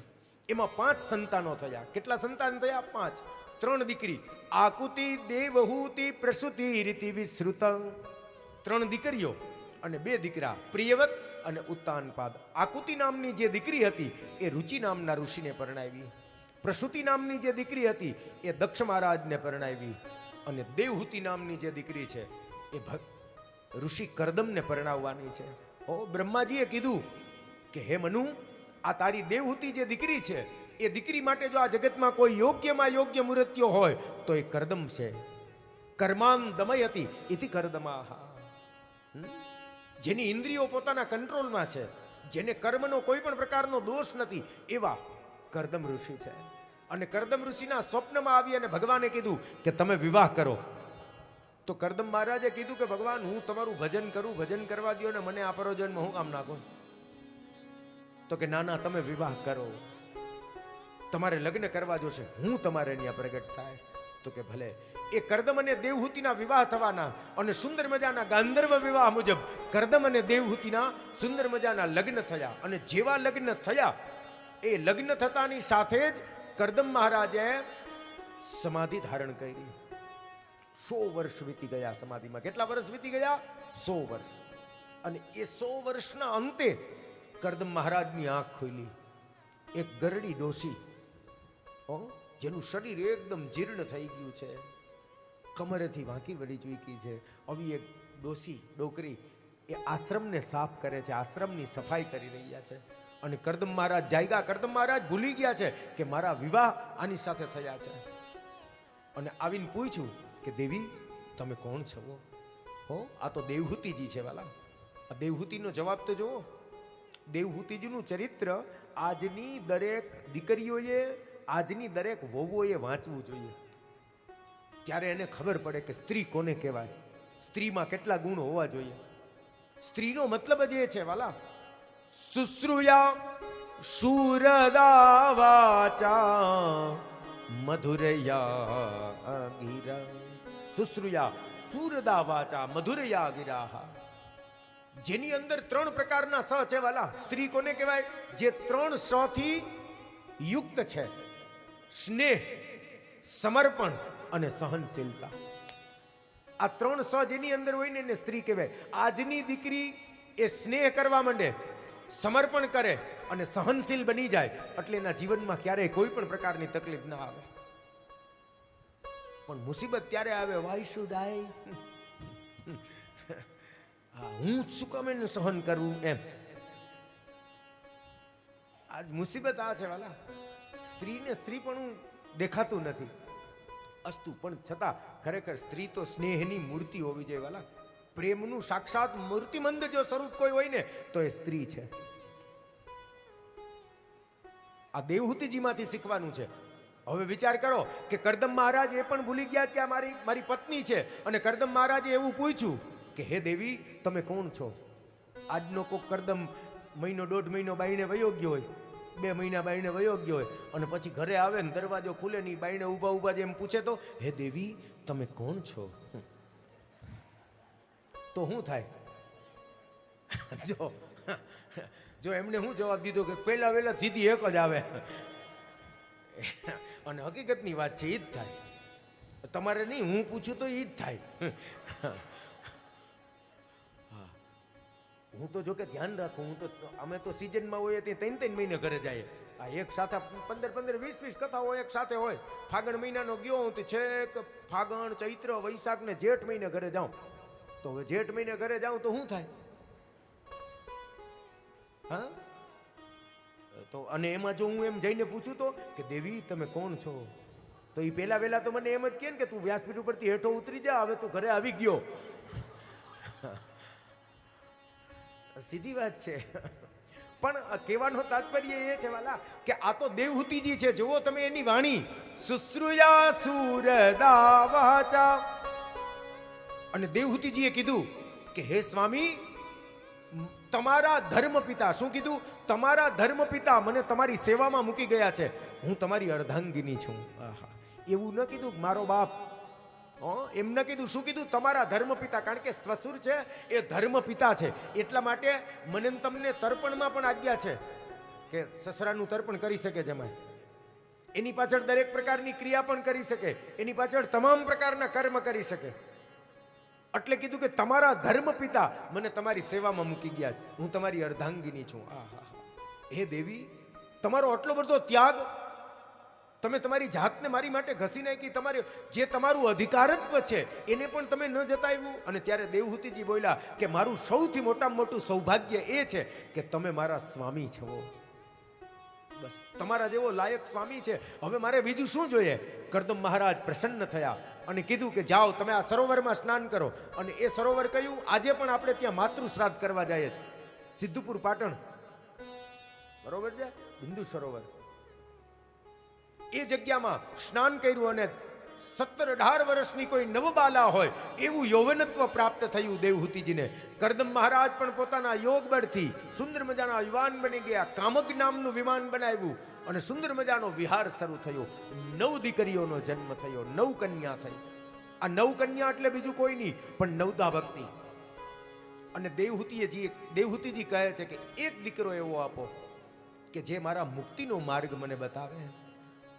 એમાં 5 સંતાનો થયા. કેટલા સંતાન થયા? 5. 3 દીકરી, આકુતિ, દેવહૂતિ, પ્રસૂતિ, રીતિ વિશ્રુત. 3 દીકરીઓ અને 2 દીકરા, પ્રિયવત અને ઉત્તાનપાદ. આકુતિ નામની જે દીકરી હતી એ રુચિ નામના ઋષિને પરણાવી. પ્રસૂતિ નામની જે દીકરી હતી એ દક્ષ મહારાજને પરણાવી. અને દેવહૂતિ નામની જે દીકરી છે એ ઋષિ કરદમને પરણાવવાની છે. બ્રહ્માજીએ કીધું કે હે મનુ, આ તારી દેવહૂતિ જે દીકરી છે એ દીકરી માટે જો આ જગતમાં કોઈ યોગ્યમાં યોગ્ય મૂર્તિઓ હોય તો એ કરદમ છે. કર્માન દમયતી ઇતિ કરદમાહ. જેની ઇન્દ્રિયો પોતાના કંટ્રોલમાં છે, જેને કર્મનો કોઈ પણ પ્રકારનો દોષ નથી, એવા કરદમ ઋષિ છે. અને કરદમ ઋષિના સ્વપ્નમાં આવી અને ભગવાને કીધું કે તમે વિવાહ કરો. તો કરદમ મહારાજે કીધું કે ભગવાન, હું તમારું ભજન કરું, ભજન કરવા દો ને મને આ પરોજનમાં હું કામ નાખું? તો કે ના, તમે વિવાહ કરો, તમારે લગ્ન કરવા જોશે, હું તમારે ત્યાં પ્રગટ થાય. તો કે ભલે. એ કરદમ અને દેવહૂતિના વિવાહ થવાના અને સુંદર મજાના ગાંધર્વ વિવાહ મુજબ કરદમ અને દેવહૂતિના સુંદર મજાના લગ્ન થયા. અને જેવા લગ્ન થયા એ લગ્ન થતાની સાથે જ કરદમ મહારાજે સમાધિ ધારણ કરી. 100 વર્ષ વીતી ગયા સમાધિમાં. કેટલા વર્ષ વીતી ગયા? 100 વર્ષ. અને એ 100 વર્ષના અંતે કરદમ મહારાજની આંખ ખોલી. એક ગરડી ડોશી, જેનું શરીર એકદમ જીર્ણ થઈ ગયું છે, કમરેથી વાંકી વળી ચૂકી છે, આવી એક ડોશી ડોકરી એ આશ્રમને સાફ કરે છે, આશ્રમની સફાઈ કરી રહ્યા છે. અને કરદમ મહારાજ જાગ્યા. કરદમ મહારાજ ભૂલી ગયા છે કે મારા વિવાહ આની સાથે થયા છે. અને આવીને પૂછ્યું કે દેવી તમે કોણ છો? આ તો દેવહૂતિજી છે વાલા. આ દેવહૂતિનો જવાબ તો જુઓ. દેવહૂતિજીનું ચરિત્ર આજની દરેક દીકરીઓએ, આજની દરેક વહુઓએ વાંચવું જોઈએ. ત્યારે એને ખબર પડે કે સ્ત્રી કોને કહેવાય, સ્ત્રીમાં કેટલા ગુણ હોવા જોઈએ. સ્ત્રીનો મતલબ જ એ છે વાલા, શુશ્રુયા શૂરદા વાચા મધુરયા ગિરા. શુશ્રુયા શૂરદા વાચા મધુરયા ગિરા. જેની અંદર 3 પ્રકારના સ છે વાલા. સ્ત્રી કોને કહેવાય? જે 3 સ થી યુક્ત છે. સ્નેહ, સમર્પણ અને સહનશીલતા. આ 3 સ જેની અંદર હોય ને એને સ્ત્રી કહેવાય. આજની દીકરી એ સ્નેહ કરવા માંડે, સમર્પણ કરે અને સહનશીલ બની જાય એટલે એના જીવનમાં ક્યારેય કોઈ પણ પ્રકારની તકલીફ ના આવે. પણ મુસીબત ત્યારે આવે, વાય શુડ આઈ, હું શું કામ એને સહન કરવું એમ. આજ મુસીબત આ છે વાલા. સ્ત્રીને સ્ત્રી પણ દેખાતું નથી અસ્તુ, પણ છતાં ખરેખર સ્ત્રી તો સ્નેહની મૂર્તિ હોવી જોઈએ વાલા. પ્રેમનું સાક્ષાત મૂર્તિમંદ જો સ્વરૂપ કોઈ હોય ને તો એ સ્ત્રી છે. આ દેવહૂતિજીમાંથી શીખવાનું છે. હવે વિચાર કરો કે કરદમ મહારાજ એ પણ ભૂલી ગયા કે આ મારી પત્ની છે. અને કરદમ મહારાજે એવું પૂછ્યું કે હે દેવી તમે કોણ છો? આજનો કોક કરદમ મહિનો 1.5 મહિનો બાઈને વયો ગયો હોય, 2 મહિના બાઈને વયો ગયો હોય, અને પછી ઘરે આવે ને દરવાજો ખુલે નહીં, બાઈને ઊભા એમ પૂછે તો હે દેવી તમે કોણ છો? તો શું થાય? જો એમને શું જવાબ દીધો કે પહેલા વહેલા સીધી એક જ આવે. અને હકીકતની વાત છે, એ જ થાય. તમારે નહીં, હું પૂછું તો એ જ થાય. હું તો જો કે ધ્યાન રાખું. અમે તો સિઝનમાં હોઈએ ત્યાં 3 મહિને ઘરે જઈએ. આ એક સાથે 15 20 કથાઓ એક સાથે હોય. ફાગણ મહિનાનો ગયો હું તો છેક ફાગણ, ચૈત્ર, વૈશાખ ને જેઠ મહિને ઘરે જાઉં. તો હવે જેઠ મહિને ઘરે જાઉં તો શું થાય? હા, તો અને એમાં જો હું એમ જઈને પૂછું તો કે દેવી તમે કોણ છો, તો એ પહેલા વહેલા તો મને એમ જ કહે કે તું વ્યાસપીઠ ઉપરથી હેઠો ઉતરી જા, હવે તું ઘરે આવી ગયો. સીધી વાત છે. પણ કહેવાનો તાત્પર્ય એ છે વાલા કે આ તો દેવહૂતિજી છે. જુઓ તમે એની વાણી, શુશ્રુયા શૂરદા વાચા. અને દેવહૂતિજીએ કીધું કે હે સ્વામી, તમારા ધર્મપિતા, શું કીધું? તમારા ધર્મપિતા મને તમારી સેવામાં મૂકી ગયા છે, હું તમારી અર્ધાંગિની છું. એવું ન કીધું મારો બાપ, એમ ન કીધું. શું કીધું? તમારા ધર્મપિતા. કારણ કે સસુર છે એ ધર્મપિતા છે. એટલા માટે મને તમને તર્પણમાં પણ આજ્ઞા છે કે સસરાનું તર્પણ કરી શકે જમાય. એની પાછળ દરેક પ્રકારની ક્રિયા પણ કરી શકે, એની પાછળ તમામ પ્રકારના કર્મ કરી શકે. એટલે કીધું કે તમારા ધર્મપિતા મને તમારી સેવામાં મૂકી ગયા છે, હું તમારી અર્ધાંગિની છું. હે દેવી, તમારો આટલો બધો ત્યાગ, તમે તમારી જાતને મારી માટે ઘસી નાખી, તમારે જે તમારું અધિકારત્વ છે એને પણ તમે ન જતાવ્યું. અને ત્યારે દેવહૂતિજી બોલ્યા કે મારું સૌથી મોટામાં મોટું સૌભાગ્ય એ છે કે તમે મારા સ્વામી છો. બસ તમારા જેવો લાયક સ્વામી છે, હવે મારે બીજું શું જોઈએ? કરદમ મહારાજ પ્રસન્ન થયા અને કીધું કે જાઓ તમે આ સરોવરમાં સ્નાન કરો. અને એ સરોવર કયું? આજે પણ આપણે ત્યાં માતૃ શ્રાદ્ધ કરવા જઈએ, સિદ્ધપુર પાટણ, બરોબર છે, બિંદુ સરોવર. એ જગ્યામાં સ્નાન કર્યું અને 17-18 વર્ષની કોઈ નવબાલા હોય એવું યૌવનત્વ પ્રાપ્ત થયું દેવહૂતિજીને. કરદમ મહારાજ પણ પોતાના યોગ બળથી સુંદર મજાના યુવાન બની ગયા. કામક નામનું વિમાન બનાવ્યું અને સુંદર મજાનો વિહાર શરૂ થયો. 9 દીકરીઓનો જન્મ થયો, 9 કન્યા થઈ. આ 9 કન્યા એટલે બીજું કોઈ નહીં પણ નવદા ભક્તિ. અને દેવહૂતિજી કહે છે કે એક દીકરો એવો આપો કે જે મારા મુક્તિનો માર્ગ મને બતાવે.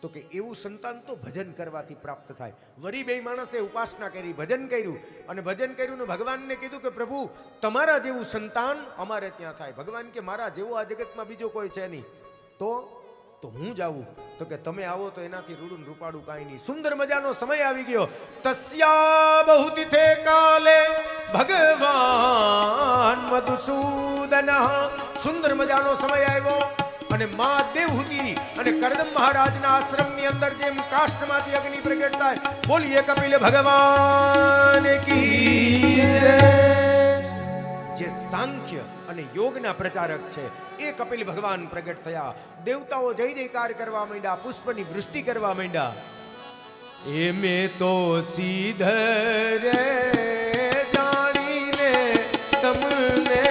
તો કે એવું સંતાન તો ભજન કરવાથી પ્રાપ્ત થાય. વરી બે માણસે ઉપાસના કરી, ભજન કર્યું, અને ભજન કર્યું ને ભગવાનને કીધું કે પ્રભુ તમારા જેવું સંતાન અમારે ત્યાં થાય. ભગવાન કે મારા જેવો આ જગતમાં બીજો કોઈ છે નહીં. તો હું જાઉં. તો કે તમે આવો તો એનાથી રૂડું રૂપાડું કાંઈ નહીં. સુંદર મજાનો સમય આવી ગયો. તસ્યા બહુતિથે કાલે ભગવાન મધુસૂદન. સુંદર મજાનો સમય આવ્યો અને મા દેવહૂતિ અને કરદમ મહારાજના આશ્રમની અંદર જેમ કાષ્ઠમાંથી અગ્નિ પ્રગટ થાય, બોલીએ કપિલ ભગવાન કી જય. જે સાંખ્ય અને યોગના પ્રચારક છે એ કપિલ ભગવાન પ્રગટ થયા. દેવતાઓ જય જયકાર કરવા માંડ્યા, પુષ્પની વૃષ્ટિ કરવા માંડ્યા. એ મેં તો સીધર જાણીને તમને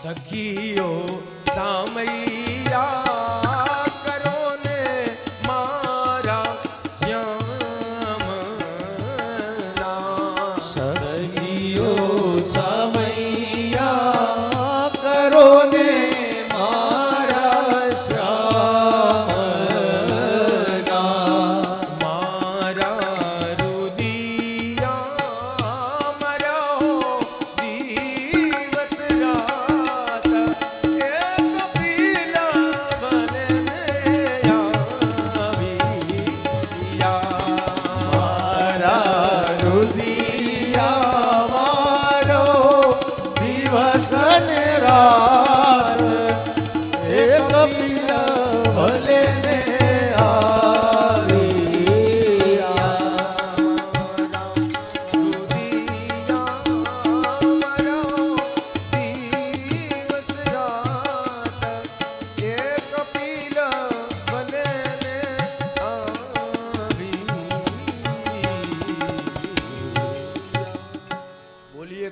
સખીઓ સામૈયા કરો ને મારા શ્યામના. સખીઓ સામૈયા કરો ને મારા શ્યામના. મારા રુદિયા મરો દિવસ રાત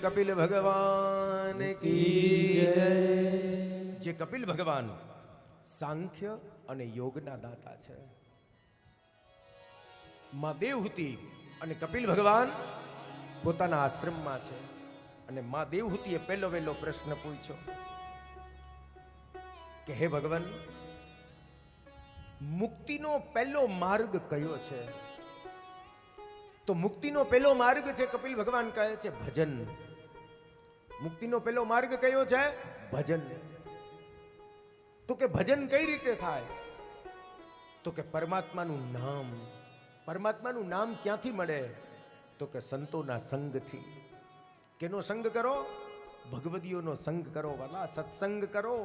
કપિલ ભગવાન કી જય. જે કપિલ ભગવાન સાંખ્ય અને યોગના દાતા છે. માં દેવહૂતિ અને કપિલ ભગવાન પોતાના આશ્રમમાં છે અને માં દેવહૂતિએ પહેલો વહેલો પ્રશ્ન પૂછ્યો કે હે ભગવાન, મુક્તિનો પહેલો માર્ગ કયો છે? તો મુક્તિનો પહેલો માર્ગ છે, કપિલ ભગવાન કહે છે ભજન. મુક્તિનો પહેલો માર્ગ કયો છે? ભજન. તો કે ભજન કઈ રીતે થાય? તો કે પરમાત્માનું નામ. પરમાત્માનું નામ ક્યાંથી મળે? તો કે સંતોના સંગથી. કેનો સંગ કરો? ભગવદીઓનો સંગ કરો વાલા, સત્સંગ કરો.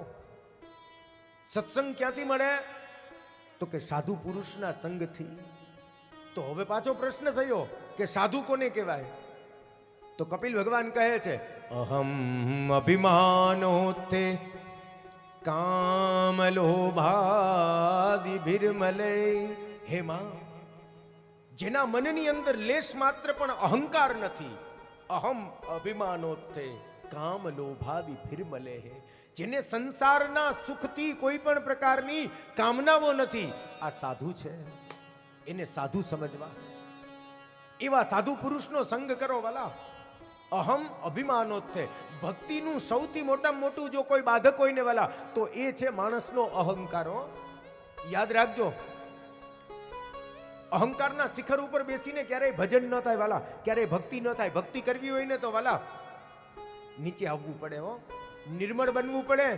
સત્સંગ ક્યાંથી મળે? તો કે સાધુ પુરુષના સંગથી. તો હવે પાછો પ્રશ્ન થયો કે સાધુ કોને કહેવાય? તો કપિલ ભગવાન કહે છે અહમ અભિમાનોતે કામલોભાદિ ભિર્મલે. હે માં, જેના મનની અંદર લેશ માત્ર પણ અહંકાર નથી, અહમ અભિમાનોતે કામલોભાદિ ભિર્મલે, જેને સંસારના સુખથી કોઈ પણ પ્રકારની કામનાઓ નથી, આ સાધુ છે. એને સાધુ સમજવા. એવા સાધુ પુરુષનો સંગ કરો વાલા. અહમ અભિમાનોત્થે. ભક્તિનું સૌથી મોટામાં મોટું જો કોઈ બાધક હોય ને વાલા, તો એ છે માણસનો અહંકારો. યાદ રાખજો, અહંકારના શિખર ઉપર બેસીને ક્યારેય ભજન ન થાય વાલા, ક્યારેય ભક્તિ ન થાય. ભક્તિ કરવી હોય ને તો વાલા નીચે આવવું પડે, હો, નિર્મળ બનવું પડે,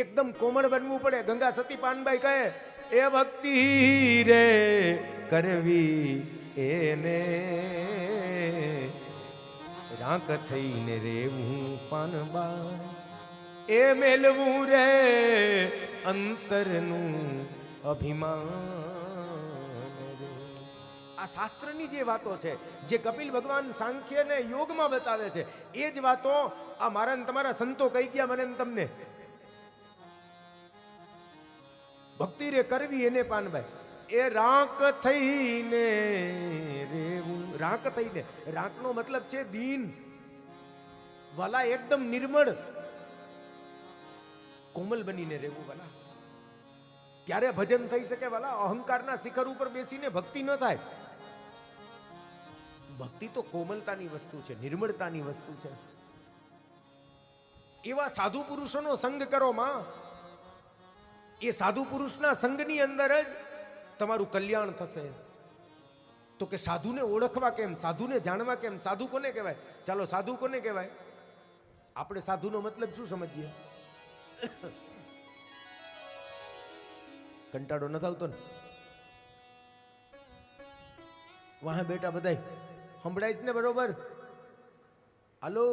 એકદમ કોમળ બનવું પડે. ગંગા સતી પાનબાઈ કહે એ ભક્તિ રે કરવી એને રાંક થઈને રેવું પાનબાઈ, એ મેલવું રે અંતરનું અભિમાન રે. આ શાસ્ત્રની જે વાતો છે, જે કપિલ ભગવાન સાંખ્ય ને યોગમાં બતાવે છે, એ જ વાતો આ મારા ને તમારા સંતો કહી ગયા મને ને તમને. ભક્તિ રે કરવી એને પાનભાઈ, એ રાંક થઈને રેવું. રાંક થઈને, રાંકનો મતલબ છે દીન વાલા, એકદમ નિર્મળ કોમલ બનીને રહેવું વાલા. ક્યારે ભજન થઈ શકે વાલા? અહંકારના શિખર ઉપર બેસીને ભક્તિ ન થાય. ભક્તિ તો કોમલતાની વસ્તુ છે, નિર્મળતાની વસ્તુ છે. એવા સાધુ પુરુષોનો સંગ કરો માં. એ સાધુ પુરુષના સંગની અંદર જ તમારું કલ્યાણ થશે. તો કે સાધુને ઓળખવા કેમ? સાધુને જાણવા કેમ? સાધુ કોને કહેવાય? ચાલો, સાધુ કોને કહેવાય? આપણે સાધુનો મતલબ શું સમજીએ? કંટાળો ન આવતો ને? વાહ બેટા બધાય સંભળાય જ ને બરોબર? હાલો,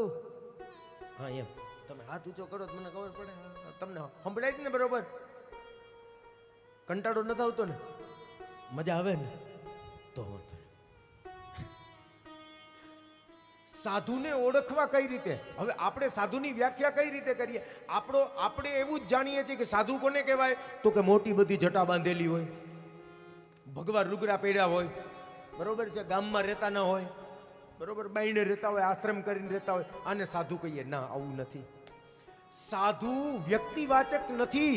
હા એમ તમે હાથ ઊંચો કરો તો મને ખબર પડે. તમને સંભળાય જ ને બરોબર? કંટાળો ન આવતો ને? મજા આવે ને? તો સાધુને ઓળખવા કઈ રીતે? હવે આપણે સાધુની વ્યાખ્યા કઈ રીતે કરીએ? આપણે એવું જ જાણીએ છીએ કે સાધુ કોને કહેવાય? તો કે મોટી બધી જટા બાંધેલી હોય, ભગવા લુગડા પહેર્યા હોય, બરોબર છે, ગામમાં રહેતા ન હોય, બરોબર, બાઈને રહેતા હોય, આશ્રમ કરીને રહેતા હોય, આને સાધુ કહીએ. ના, આવું નથી. સાધુ વ્યક્તિવાચક નથી.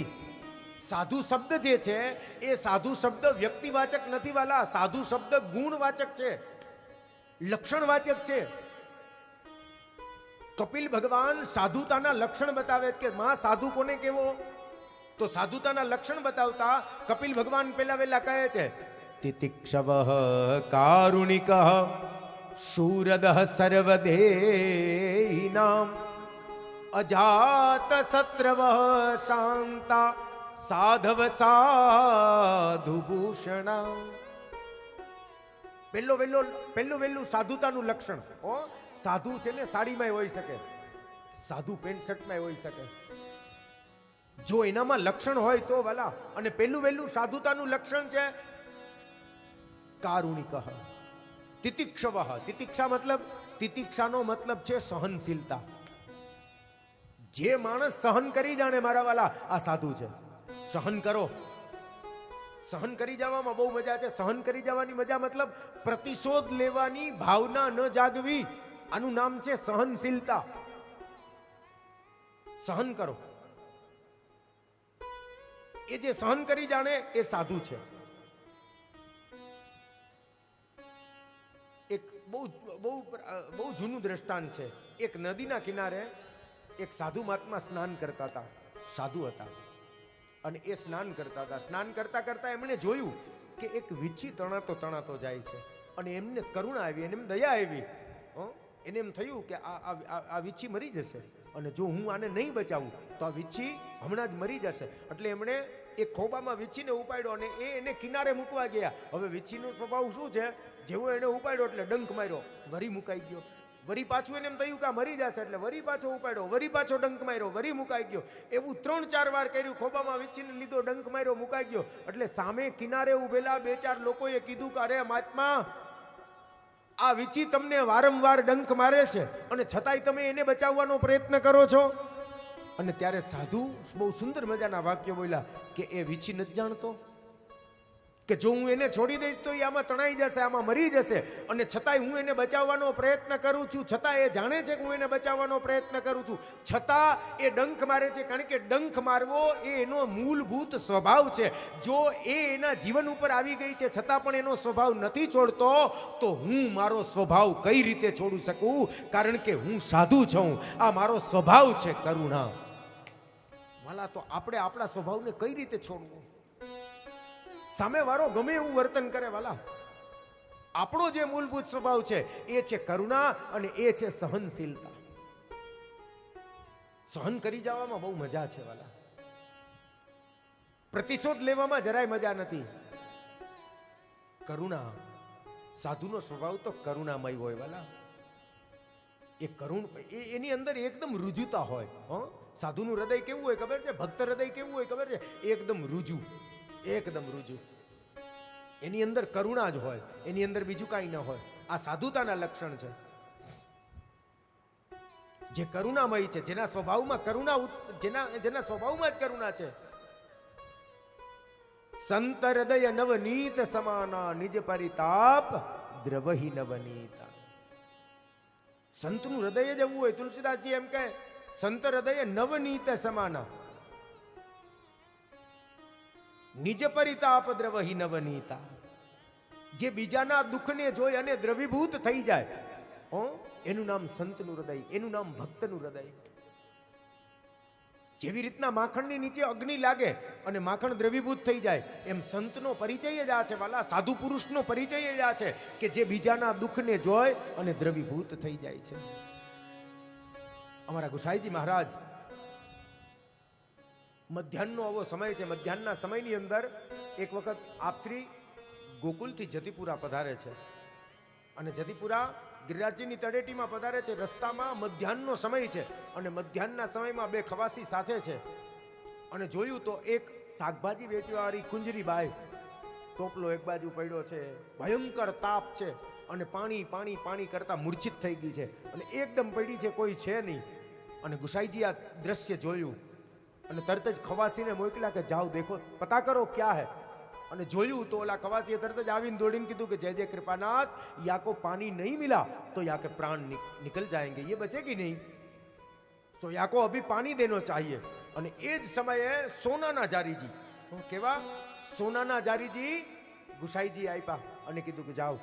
સાધુ શબ્દ જે છે એ સાધુ શબ્દ વ્યક્તિવાચક નથી વાલા. સાધુ શબ્દ ગુણવાચક છે, લક્ષણવાચક છે. કપિલ ભગવાન સાધુતાના લક્ષણ બતાવે છે કે માં સાધુ કોને કેવો? તો સાધુતાના લક્ષણ બતાવતા કપિલ ભગવાન પેલા વેલા કહે છે તિતિક્ષવઃ કારુણિકઃ શૂરદઃ સર્વદેહિનાં અજાત શત્રવઃ શાંતા સાધવ સાધુભૂષણા. પહેલું વહેલું સાધુતાનું લક્ષણ. ઓ સાધુ છે ને સાડીમાં હોઈ શકે, સાધુ પેન્ટ શર્ટમાં હોઈ શકે, જો એનામાં લક્ષણ હોય તો વાલા. અને પહેલું વહેલું સાધુતાનું લક્ષણ છે કારુણિકઃ તિતિક્ષવઃ. તિતિક્ષા મતલબ, તિતિક્ષાનો મતલબ છે સહનશીલતા. જે માણસ સહન કરી જાણે મારા વાલા, આ સાધુ છે. સહન કરો. સહન કરી જવામાં બહુ મજા છે. સહન કરી જવાની મજા મતલબ પ્રતિશોધ લેવાની ભાવના ન જાગવી. આનું નામ છે સહનશીલતા. સહન કરો. એ જે સહન કરી જાણે એ સાધુ છે. એક બહુ જૂનું દ્રષ્ટાંત છે. એક નદીના કિનારે એક સાધુ મહાત્મા સ્નાન કરતા હતા. સાધુ હતા અને એ સ્નાન કરતા હતા. સ્નાન કરતા કરતા એમણે જોયું કે એક વીછી તણાતો જાય છે. અને એમને કરુણા આવી, એને એમ દયા આવી. એને એમ થયું કે આ વીછી મરી જશે, અને જો હું આને નહીં બચાવું તો આ વીછી હમણાં જ મરી જશે. એટલે એમણે એ ખોબામાં વીછીને ઉપાડ્યો અને એને કિનારે મૂકવા ગયા. હવે વીછીનો સ્વભાવ શું છે, જેવો એને ઉપાડ્યો એટલે ડંખ માર્યો, વરી મુકાઈ ગયો. વરી પાછું એને એમ થયું કે આ મરી જશે એટલે વરી પાછો ઉપાડ્યો, વરી પાછો ડંખ માર્યો, વરી મુકાઈ ગયો. એવું 3-4 વાર કર્યું. ખોબામાં વીછીને લીધો, ડંખ માર્યો, મુકાઈ ગયો. એટલે સામે કિનારે ઉભેલા 2-4 લોકોએ કીધું કે અરે મહાત્મા, આ વીછી તમને વારંવાર ડંખ મારે છે અને છતાંય તમે એને બચાવવાનો પ્રયત્ન કરો છો. અને ત્યારે સાધુ બહુ સુંદર મજાના વાક્ય બોલ્યા કે એ વીછી નથી જાણતો કે જો હું એને છોડી દઈશ તો એ આમાં તણાઈ જશે, આમાં મરી જશે, અને છતાંય હું એને બચાવવાનો પ્રયત્ન કરું છું. છતાં એ જાણે છે કે હું એને બચાવવાનો પ્રયત્ન કરું છું, છતાં એ ડંખ મારે છે. કારણ કે ડંખ મારવો એ એનો મૂળભૂત સ્વભાવ છે. જો એ એના જીવન ઉપર આવી ગઈ છે છતાં પણ એનો સ્વભાવ નથી છોડતો, તો હું મારો સ્વભાવ કઈ રીતે છોડી શકું? કારણ કે હું સાધુ છું, આ મારો સ્વભાવ છે કરુણા. વાલા, તો આપણે આપણા સ્વભાવને કઈ રીતે છોડવું? સામે વાળો ગમે એવું વર્તન કરે, વાલા, આપણો જે મૂળભૂત સ્વભાવ છે એ છે કરુણા અને એ છે સહનશીલતા. સહન કરી જવામાં બહુ મજા છે વાલા, પ્રતિશોધ લેવામાં જરાય મજા નથી. કરુણા, સાધુનો સ્વભાવ તો કરુણામય હોય વાલા. એ એની અંદર એકદમ રુજુતા હોય. સાધુનું હૃદય કેવું હોય ખબર છે? ભક્ત હૃદય કેવું હોય ખબર છે? એકદમ રુજુ, એકદમ રુજુ. એની અંદર કરુણા જ હોય, એની અંદર બીજું કાંઈ ન હોય. આ સાધુતાના લક્ષણ છે. જે કરુણામય છે, જેના સ્વભાવમાં કરુણા, જેના સ્વભાવમાં જ કરુણા છે. સંત હૃદય નવનીત સમાના, નિજ પરિતાપ દ્રવહી નવનીતા. સંતનું હૃદય જ એવું હોય. તુલસીદાસજી એમ કહે, સંત હૃદય નવનીત સમાના, નિજ પરિતાપ દ્રવહી નવનીતા. જે બીજાના દુઃખને જોઈ અને દ્રવીભૂત થઈ જાય, એનું નામ સંતનું હૃદય, એનું નામ ભક્તનું હૃદય. જેવી રીતના માખણની નીચે અગ્નિ લાગે અને માખણ દ્રવીભૂત થઈ જાય, એમ સંતનો પરિચય જ આ છે વાલા, સાધુ પુરુષનો પરિચય જ આ છે કે જે બીજાના દુઃખને જોઈ અને દ્રવીભૂત થઈ જાય છે. અમારા ગુસાઈજી મહારાજ, મધ્યાહનનો આવો સમય છે. મધ્યાહનના સમયની અંદર એક વખત આપશ્રી ગોકુલથી જતીપુરા પધારે છે અને જતીપુરા ગિરિરાજજીની તળેટીમાં પધારે છે. રસ્તામાં મધ્યાહનનો સમય છે અને મધ્યાહનના સમયમાં 2 ખવાસી સાથે છે. અને જોયું તો એક શાકભાજી વેચવાવાળી કુંજરી બાઈ, ટોપલો એક બાજુ પડ્યો છે, ભયંકર તાપ છે અને પાણી પાણી પાણી કરતા મૂર્છિત થઈ ગઈ છે અને એકદમ પડી છે, કોઈ છે નહીં. અને ગુસાઈજી આ દ્રશ્ય જોયું અને તરત જ ખવાસીને મોકલ્યા કે જાઓ દેખો, પતા કરો ક્યાં હે. અને જોયું તો ઓલા ખવાસીએ તરત જ આવીને દોડીને કીધું કે જય જય कृपानाथ, યા કો પાनी नहीं मिला तो या के प्राण निकल जाएंगे, ये बचेगी नहीं, तो या को अभी पानी देना चाहिए. અને એ જ સમયે સોનાના જારીજી, કેવા સોનાના જારીજી ગુસાઈજી આપ્યા અને કીધું કે જાઓ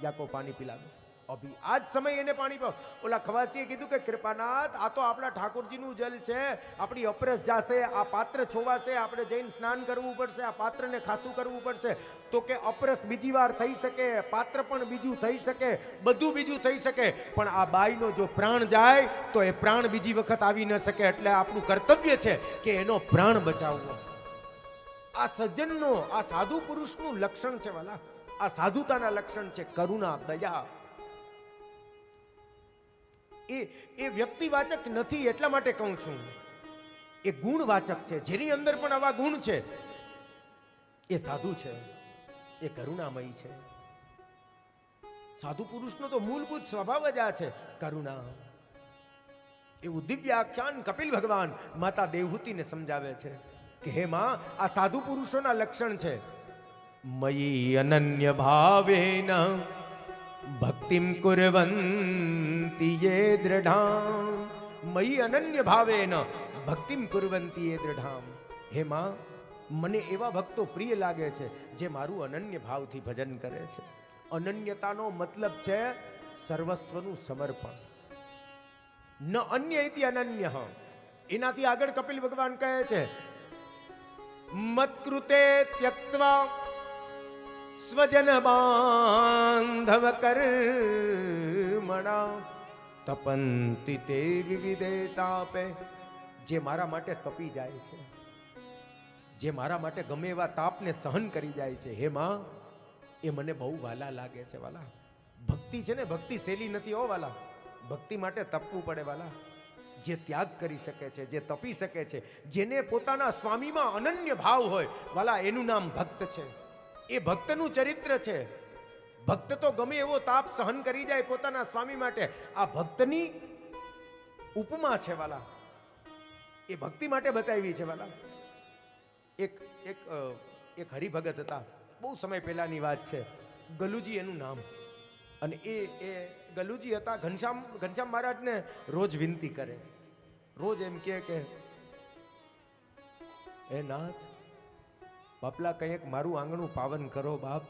યા કો પાણી પીલા દો. અભી આજ સમય એને પાણી પાવ. ઓલા ખવાસીએ કીધું કે कृपानाथ, આ તો આપણા ઠાકોરજીનું જલ છે, આપણી અપરસ જાશે, આ પાત્ર છોવાશે, આપણે જઈને સ્નાન કરવું પડશે, આ પાત્રને ખાસું કરવું પડશે. તો કે અપરસ બીજી વાર થઈ શકે, પાત્ર પણ બીજું થઈ શકે, બધું બીજું થઈ શકે, પણ આ બાઈનો જો પ્રાણ જાય તો એ પ્રાણ બીજી વખત આવી ન શકે. એટલે આપણું કર્તવ્ય છે કે એનો પ્રાણ બચાવવો. આ સજ્જનનો, આ સાધુ પુરુષનું લક્ષણ છે વાલા. આ સાધુતાના લક્ષણ છે કરુણા, દયા. એ વ્યક્તિવાચક નથી એટલા માટે કહું છું, એ ગુણવાચક છે. જેની અંદર પણ આવા ગુણ છે એ સાધુ છે, એ કરુણામય છે. સાધુ પુરુષનો તો મૂળભૂત સ્વભાવ જ આ છે, કરુણા. એવું દિવ્ય આખ્યાન કપિલ ભગવાન માતા દેવહૂતિને સમજાવે છે કે હે માં, આ સાધુ પુરુષોના લક્ષણ છે. મયી અનન્ય ભાવેન ભક્તિમ કુર્વંતિ યે દૃઢામ. મયી અનન્ય ભાવેન ભક્તિમ કુર્વંતિ યે દૃઢામ. હે માં, મને એવા ભક્તો પ્રિય લાગે છે જે મારું અનન્ય ભાવથી ભજન કરે છે. અનન્યતાનો મતલબ છે સર્વસ્વનું સમર્પણ. ન અન્ય ઇતિ અનન્ય. એનાથી આગળ કપિલ ભગવાન કહે છે, મત્કૃતે ત્યક્ત્વા સ્વજન બાંધવ કર્મણા તપંતિ તે વિવિધે તાપે. જે મારા માટે તપી જાય છે, જે મારા માટે ગમે એવા તાપને સહન કરી જાય છે, હે માં, એ મને બહુ વાલા લાગે છે વાલા. ભક્તિ છે ને, ભક્તિ સહેલી નથી હો વાલા. ભક્તિ માટે તપવું પડે વાલા. જે ત્યાગ કરી શકે છે, જે તપી શકે છે, જેને પોતાના સ્વામીમાં અનન્ય ભાવ હોય વાલા, એનું નામ ભક્ત છે. એ ભક્તનું ચરિત્ર છે. ભક્ત તો ગમે એવો તાપ સહન કરી જાય પોતાના સ્વામી માટે. આ ભક્તની ઉપમા છે વાલા. એ ભક્તિ માટે બતાવી છે વાલા. એક એક એક હરિભગત હતા, બહુ સમય પહેલાની વાત છે. ગલુજી એનું નામ. અને એ ગલુજી હતા. ઘનશ્યામ મહારાજને રોજ વિનંતી કરે, રોજ એમ કે હે નાથ, બાપલા કંઈક મારું આંગણું પાવન કરો બાપ.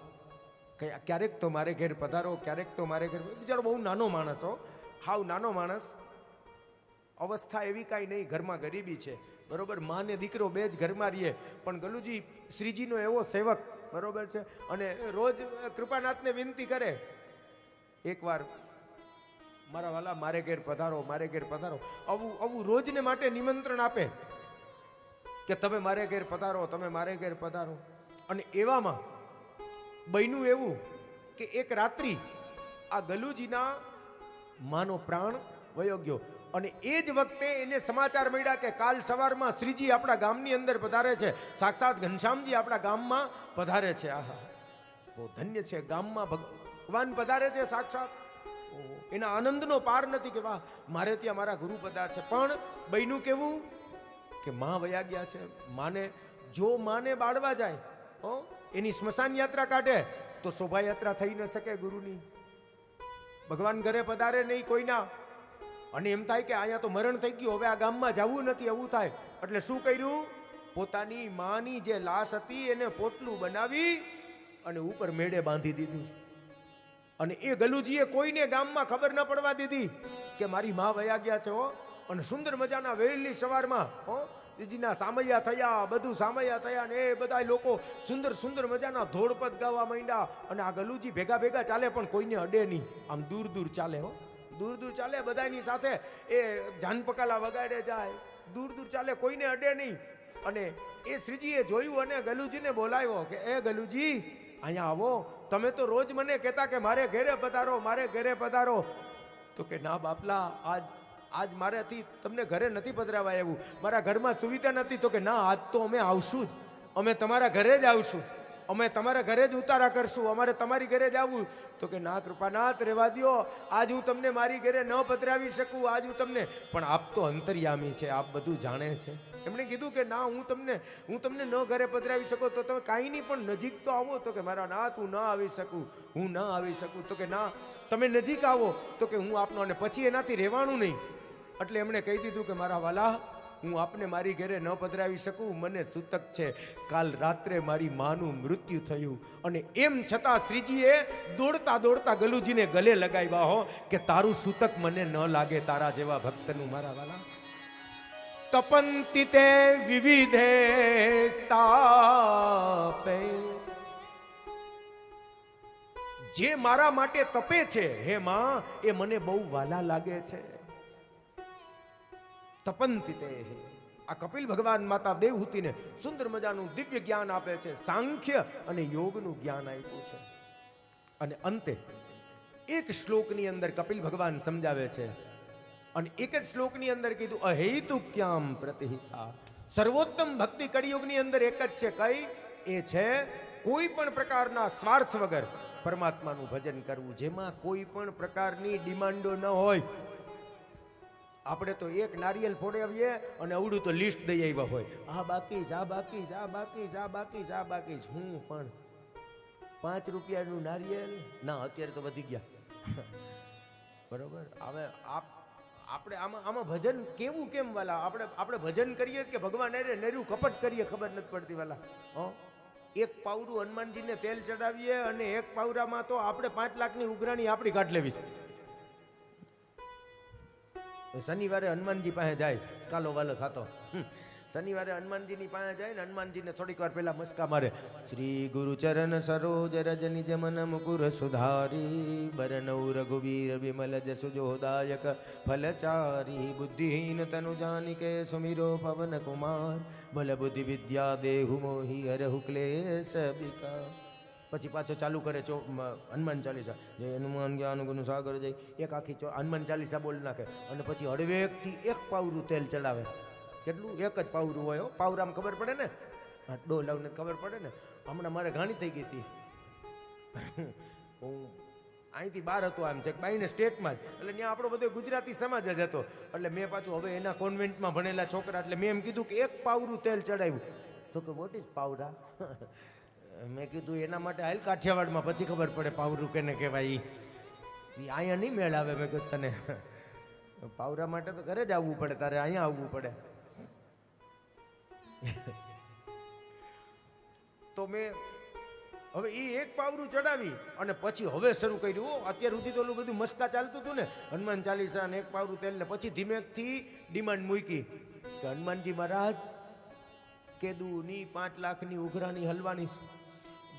ક્યારેક તો મારે ઘેર પધારો, ક્યારેક તો મારે ઘેર. બિચારો બહુ નાનો માણસ હો, હાવ નાનો માણસ. અવસ્થા એવી કાંઈ નહીં, ઘરમાં ગરીબી છે, બરોબર. માં ને દીકરો બે જ ઘરમાં રહીએ. પણ ગલુજી શ્રીજીનો એવો સેવક, બરોબર છે. અને રોજ કૃપાનાથને વિનંતી કરે, એકવાર મારા વાલા મારે ઘેર પધારો, મારે ઘેર પધારો. આવું રોજને માટે નિમંત્રણ આપે કે તમે મારે ઘેર પધારો, તમે મારે ઘેર પધારો. અને એવામાં બન્યું એવું કે એક રાત્રિ આ ગલુજીના માનો પ્રાણ વયો ગયો. અને એ જ વખતે એને સમાચાર મળ્યા કે કાલ સવારમાં શ્રીજી આપણા ગામની અંદર પધારે છે, સાક્ષાત ઘનશ્યામજી આપણા ગામમાં પધારે છે. આહા, બહુ ધન્ય છે, ગામમાં ભગવાન પધારે છે સાક્ષાત. એના આનંદનો પાર નથી કે વાહ, મારે ત્યાં મારા ગુરુ પધાર છે. પણ બન્યું કેવું કે માં વયા ગયા છે. માને જો માને બાળવા જાય, એની સ્મશાન યાત્રા કાઢે તો શોભાયાત્રા થઈ ન શકે ગુરુની. ભગવાન ઘરે પધારે નહીં કોઈના. અને એમ થાય કે અહીંયા તો મરણ થઈ ગયું, હવે આ ગામમાં જવું નથી, એવું થાય. એટલે શું કર્યું? પોતાની માની જે લાશ હતી એને પોટલું બનાવી અને ઉપર મેળે બાંધી દીધું. અને એ ગલુજીએ કોઈને ગામમાં ખબર ન પડવા દીધી કે મારી માં વયા ગયા છે. અને સુંદર મજાના વહેલી સવારમાં શ્રીજીના સામૈયા થયા, બધું સામૈયા થયા. ને એ બધા લોકો સુંદર સુંદર મજાના ધોળપદ ગાવા માંડ્યા. અને આ ગલુજી ભેગા ભેગા ચાલે, પણ કોઈને અડે નહીં, આમ દૂર દૂર ચાલે. દૂર દૂર ચાલે, બધાની સાથે એ જાનપકાલા વગાડે જાય, દૂર દૂર ચાલે, કોઈને અડે નહીં. અને એ શ્રીજીએ જોયું અને ગલુજીને બોલાવ્યો કે એ ગલુજી, અહીંયા આવો. તમે તો રોજ મને કહેતા કે મારે ઘેરે પધારો, મારે ઘેરે પધારો. તો કે ના બાપલા, આજ મારાથી તમને ઘરે નથી પધરાવાય એવું, મારા ઘરમાં સુવિધા નથી. તો કે ના, આજ તો અમે આવશું જ, અમે તમારા ઘરે જ આવશું, અમે તમારા ઘરે જ ઉતારા કરશું, અમારે તમારી ઘરે જ આવવું. તો કે ના કૃપાનાથ, રહેવા દ્યો, આજ હું તમને મારી ઘરે ન પધરાવી શકું, આજ હું તમને. પણ આપ તો અંતર્યામી છે, આપ બધું જાણે છે. એમણે કીધું કે ના, હું તમને ન ઘરે પધરાવી શકું, તો તમે કાંઈ નહીં, પણ નજીક તો આવો. તો કે મારા નાથ, હું ન આવી શકું, હું ન આવી શકું. તો કે ના, તમે નજીક આવો. તો કે હું આપનો. અને પછી એનાથી રહેવાનું નહીં. એટલે એમણે કહી દીધું કે મારા વાલા, હું આપને મારી ઘરે ન પધરાવી શકું, મને સૂતક છે. કાલ રાત્રે મારી માનું મૃત્યુ થયું. અને એમ છતાં શ્રીજીએ દોડતા દોડતા ગલુજીને ગલે લગાવ્યા હો કે તારું સૂતક મને ન લાગે, તારા જેવા ભક્તનું. મારા વાલા, તપંતિ તે વિવિધે તાપે. જે મારા માટે તપે છે હે માં, એ મને બહુ વાલા લાગે છે. તપંતિ તે. આ કપિલ ભગવાન માતા દેવહૂતિને સુંદર મજાનું દિવ્ય જ્ઞાન આપે છે, સાંખ્ય અને યોગનું જ્ઞાન આપ્યું છે. અને અંતે એક શ્લોકની અંદર કપિલ ભગવાન સમજાવે છે. અને એક જ શ્લોકની અંદર કીધું અહેતુક્યામ પ્રતિહિતા. સર્વોત્તમ ભક્તિ કળિયુગની અંદર એક જ છે. કઈ? એ છે કોઈ પણ પ્રકારના સ્વાર્થ વગર પરમાત્માનું ભજન કરવું, જેમાં કોઈ પણ પ્રકારની ડિમાન્ડો ન હોય. આપણે તો એક નારિયેલ ફોડાવીએ અને અવડું તો લિસ્ટ દઈ આવ્યા હોય, આ બાકી જ, આ બાકી જ, આ બાકી જ, આ બાકી જ, આ બાકી જ. હું પણ 5 રૂપિયાનું નારિયેલ ના, અત્યારે તો વધી ગયા, બરોબર. હવે આપણે આમાં ભજન કેવું કેમ વાલા? આપણે ભજન કરીએ કે ભગવાન નેરું કપટ કરીએ, ખબર નથી પડતી વાલા. એક પાવરું હનુમાનજીને તેલ ચડાવીએ અને એક પાવરામાં તો આપણે 5 લાખની ઉઘરાણી આપણી કાઢ લેવી. શનિવારે હનુમાનજી પાસે જાય, કાલો વાલો થતો. શનિવારે હનુમાનજીની પાસે જાય ને હનુમાનજીને થોડીક વાર પહેલા મસ્કા મારે. શ્રી ગુરુ ચરણ સરોજ રજ નિજ મન મુકુર સુધારી બરનૌ રઘુવીર વિમલ જસુ જોદાયક ફલચારી બુદ્ધિહીન તનુ જાનિકે સુમિરો પવન કુમાર બલ બુદ્ધિ વિદ્યા દેહુ મોહી હરહુ ક્લેશ વિકાર. પછી પાછો ચાલુ કરે હનુમાન ચાલીસા, જય હનુમાન જ્ઞાન ગુણ સાગર જય, એક આખી હનુમાન ચાલીસા બોલ નાખે અને પછી હળવેકથી એક પાવરું તેલ ચડાવે. કેટલું? એક જ પાવરું હોય. પાવરામાં ખબર પડે ને, ડોલાવને ખબર પડે ને. હમણાં મારે ઘાણી થઈ ગઈ હતી, હું અહીંથી બહાર હતો, આમ છે બાઈને સ્ટેટમાં જ, એટલે ત્યાં આપણો બધો ગુજરાતી સમાજ જ હતો. એટલે મેં પાછું હવે એના કોન્વેન્ટમાં ભણેલા છોકરા, એટલે મેં એમ કીધું કે એક પાવરું તેલ ચડાવ્યું. તો કે વોટ ઇઝ પાવરા? મેં કીધું એના માટે હાલ કાઠિયાવાડમાં, પછી ખબર પડે પાવરું કેને કહેવાય. અહીંયા નહીં મેળ આવે. મેં કીધું તને પાવરા માટે તો ઘરે જ આવવું પડે, તારે અહીંયા આવવું પડે. તો મેં હવે એ એક પાવરું ચડાવી અને પછી હવે શરૂ કર્યું. અત્યાર સુધી તો ઓલું બધું મસ્કા ચાલતું હતું ને, હનુમાન ચાલીસા ને એક પાવરું તેલ ને. પછી ધીમેથી ડિમાન્ડ મૂકી કે હનુમાનજી મહારાજ કેદુની 5 લાખની ઉઘરાણી હલવાની,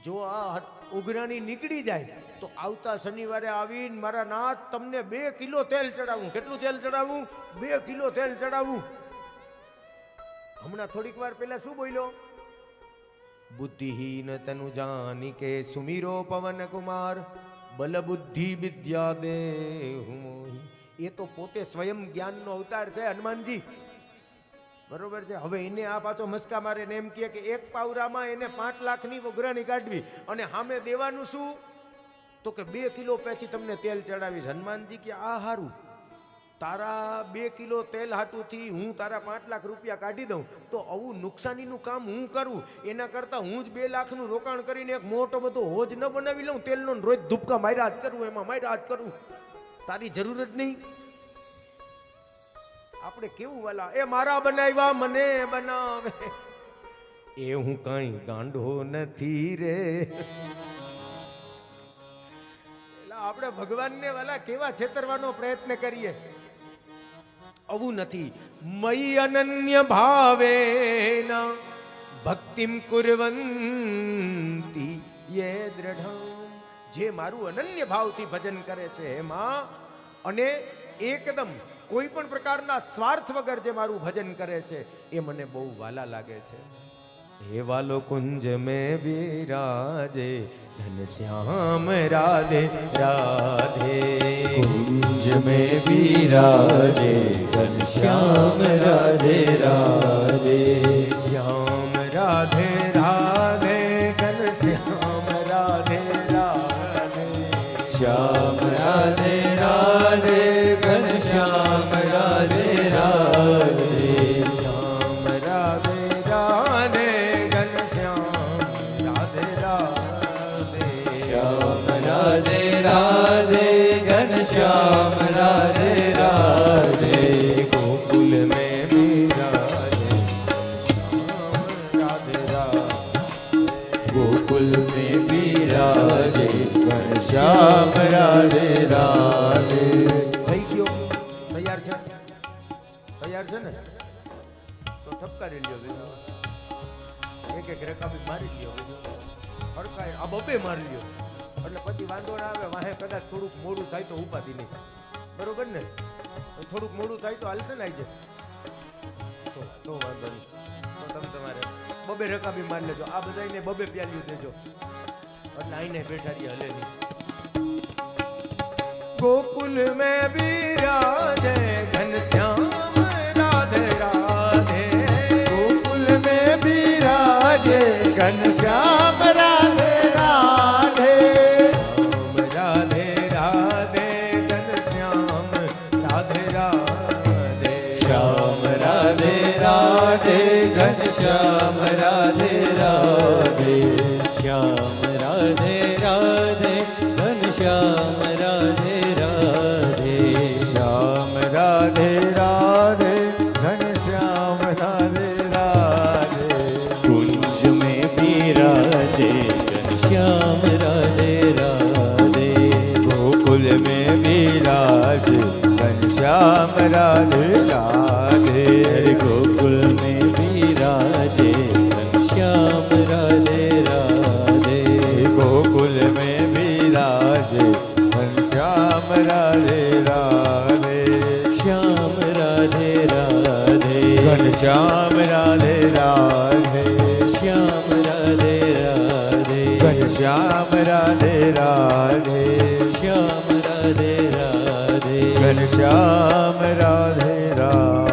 જો આ ઉઘરાણી નીકળી જાય તો આવતા શનિવારે આવીને મારા નાથ તમને 2 કિલો તેલ ચડાવું. કેટલું તેલ ચડાવું? 2 કિલો તેલ ચડાવું. હમણાં થોડીક વાર પહેલા શું બોલ્યો? બુદ્ધિહીન તનુ જાનિકે સુમિરો પવન કુમાર બલ બુદ્ધિ વિદ્યા દેહુ મોહી. એ તો પોતે સ્વયં જ્ઞાનનો અવતાર છે હનુમાનજી, બરોબર છે. હવે એને આ પાછો મસ્કા મારે ને એમ કહે કે એક પાવરામાં એને 5 લાખની ઉઘરાણી કાઢવી અને સામે દેવાનું શું? તો કે 2 કિલો પછી તમને તેલ ચડાવીશ. હનુમાનજી કે આ હારું, તારા 2 કિલો તેલ હાટુથી હું તારા 5 લાખ રૂપિયા કાઢી દઉં તો આવું નુકસાનીનું કામ હું કરું, એના કરતાં હું જ 2 લાખનું રોકાણ કરીને એક મોટો બધો હોજ ન બનાવી લઉં તેલનો, રોજ ધુપકા માર્યા જ કરું, એમાં માર્યા જ કરું, તારી જરૂર જ નહીં. આપણે કેવું વાલા, એ મારા બનાવ્યા મને બનાવે, એ હું કઈ ગાંડો નથી રે. એટલે આપણે ભગવાનને વાલા કેવા છેતરવાનો પ્રયત્ન કરીએ. આવું નથી. મયી અનન્ય ભાવેના ભક્તિમ કુર્વંતી યે દ્રઢમ. જે મારું અનન્ય ભાવથી ભજન કરે છે એમાં, અને એકદમ કોઈ પણ પ્રકારના સ્વાર્થ વગર જે મારું ભજન કરે છે એ મને બહુ વાલા લાગે છે. હે વાલો કુંજ મેં બિરાજે ઘનશ્યામ રાધે રાધે. कुंज में विराजे घनश्याम राधे राधे. श्याम राधे राधे घनश्याम राधे राधे. श्याम राधे राधे घनश्याम राधे राधे. श्याम राधे राधे घनश्याम राधे राधे. श्याम राधे राधे घनश्याम राधे राधे. गोकुल में विराजे श्याम राधे राधे. गोकुल में विराजे घनश्याम राधे राधे. થઈ ગયો? તૈયાર છે? તૈયાર છે ને? તો ઠપકારી લ્યો બીજું. એક રકાબી મારી લ્યો બીજું. હડકાય આ બબે મારી લ્યો એટલે પછી વાંધો ના આવે. વાહે કદાચ થોડુંક મોડું થાય તો ઉપાધિ નહીં, બરોબર ને? થોડુંક મોડું થાય તો હાલશે ને આજે તો વાંધો નહીં. તો તમે તમારે બબે રકાબી મારી લેજો. આ બધાને બબે પ્યાલ્યું દેજો એટલે આઈને બેઠા રહીએ હલે નહીં. गोकुल में विराजे घनश्याम राधे राधे. गोकुल में विराजे घनश्याम राधे राधे. राधे राधे घनश्याम राधे राधे. श्याम राधे राधे घनश्याम राधे राधे. श्याम राधे राधे घनश्याम राधे राधे. श्याम राधे राधे घनश्याम राधे राधे. कुंज में विराजे घनश्याम राधे राधे. गोकुल में विराजे घनश्याम राधे राधे. गोकुल में રાધે ઘનશ્યામ રાધે રાધે શ્યામ રાધે રાધે ઘનશ્યામ રાધે રાધે શ્યામ રાધે રાધે ઘનશ્યામ રાધે રાધે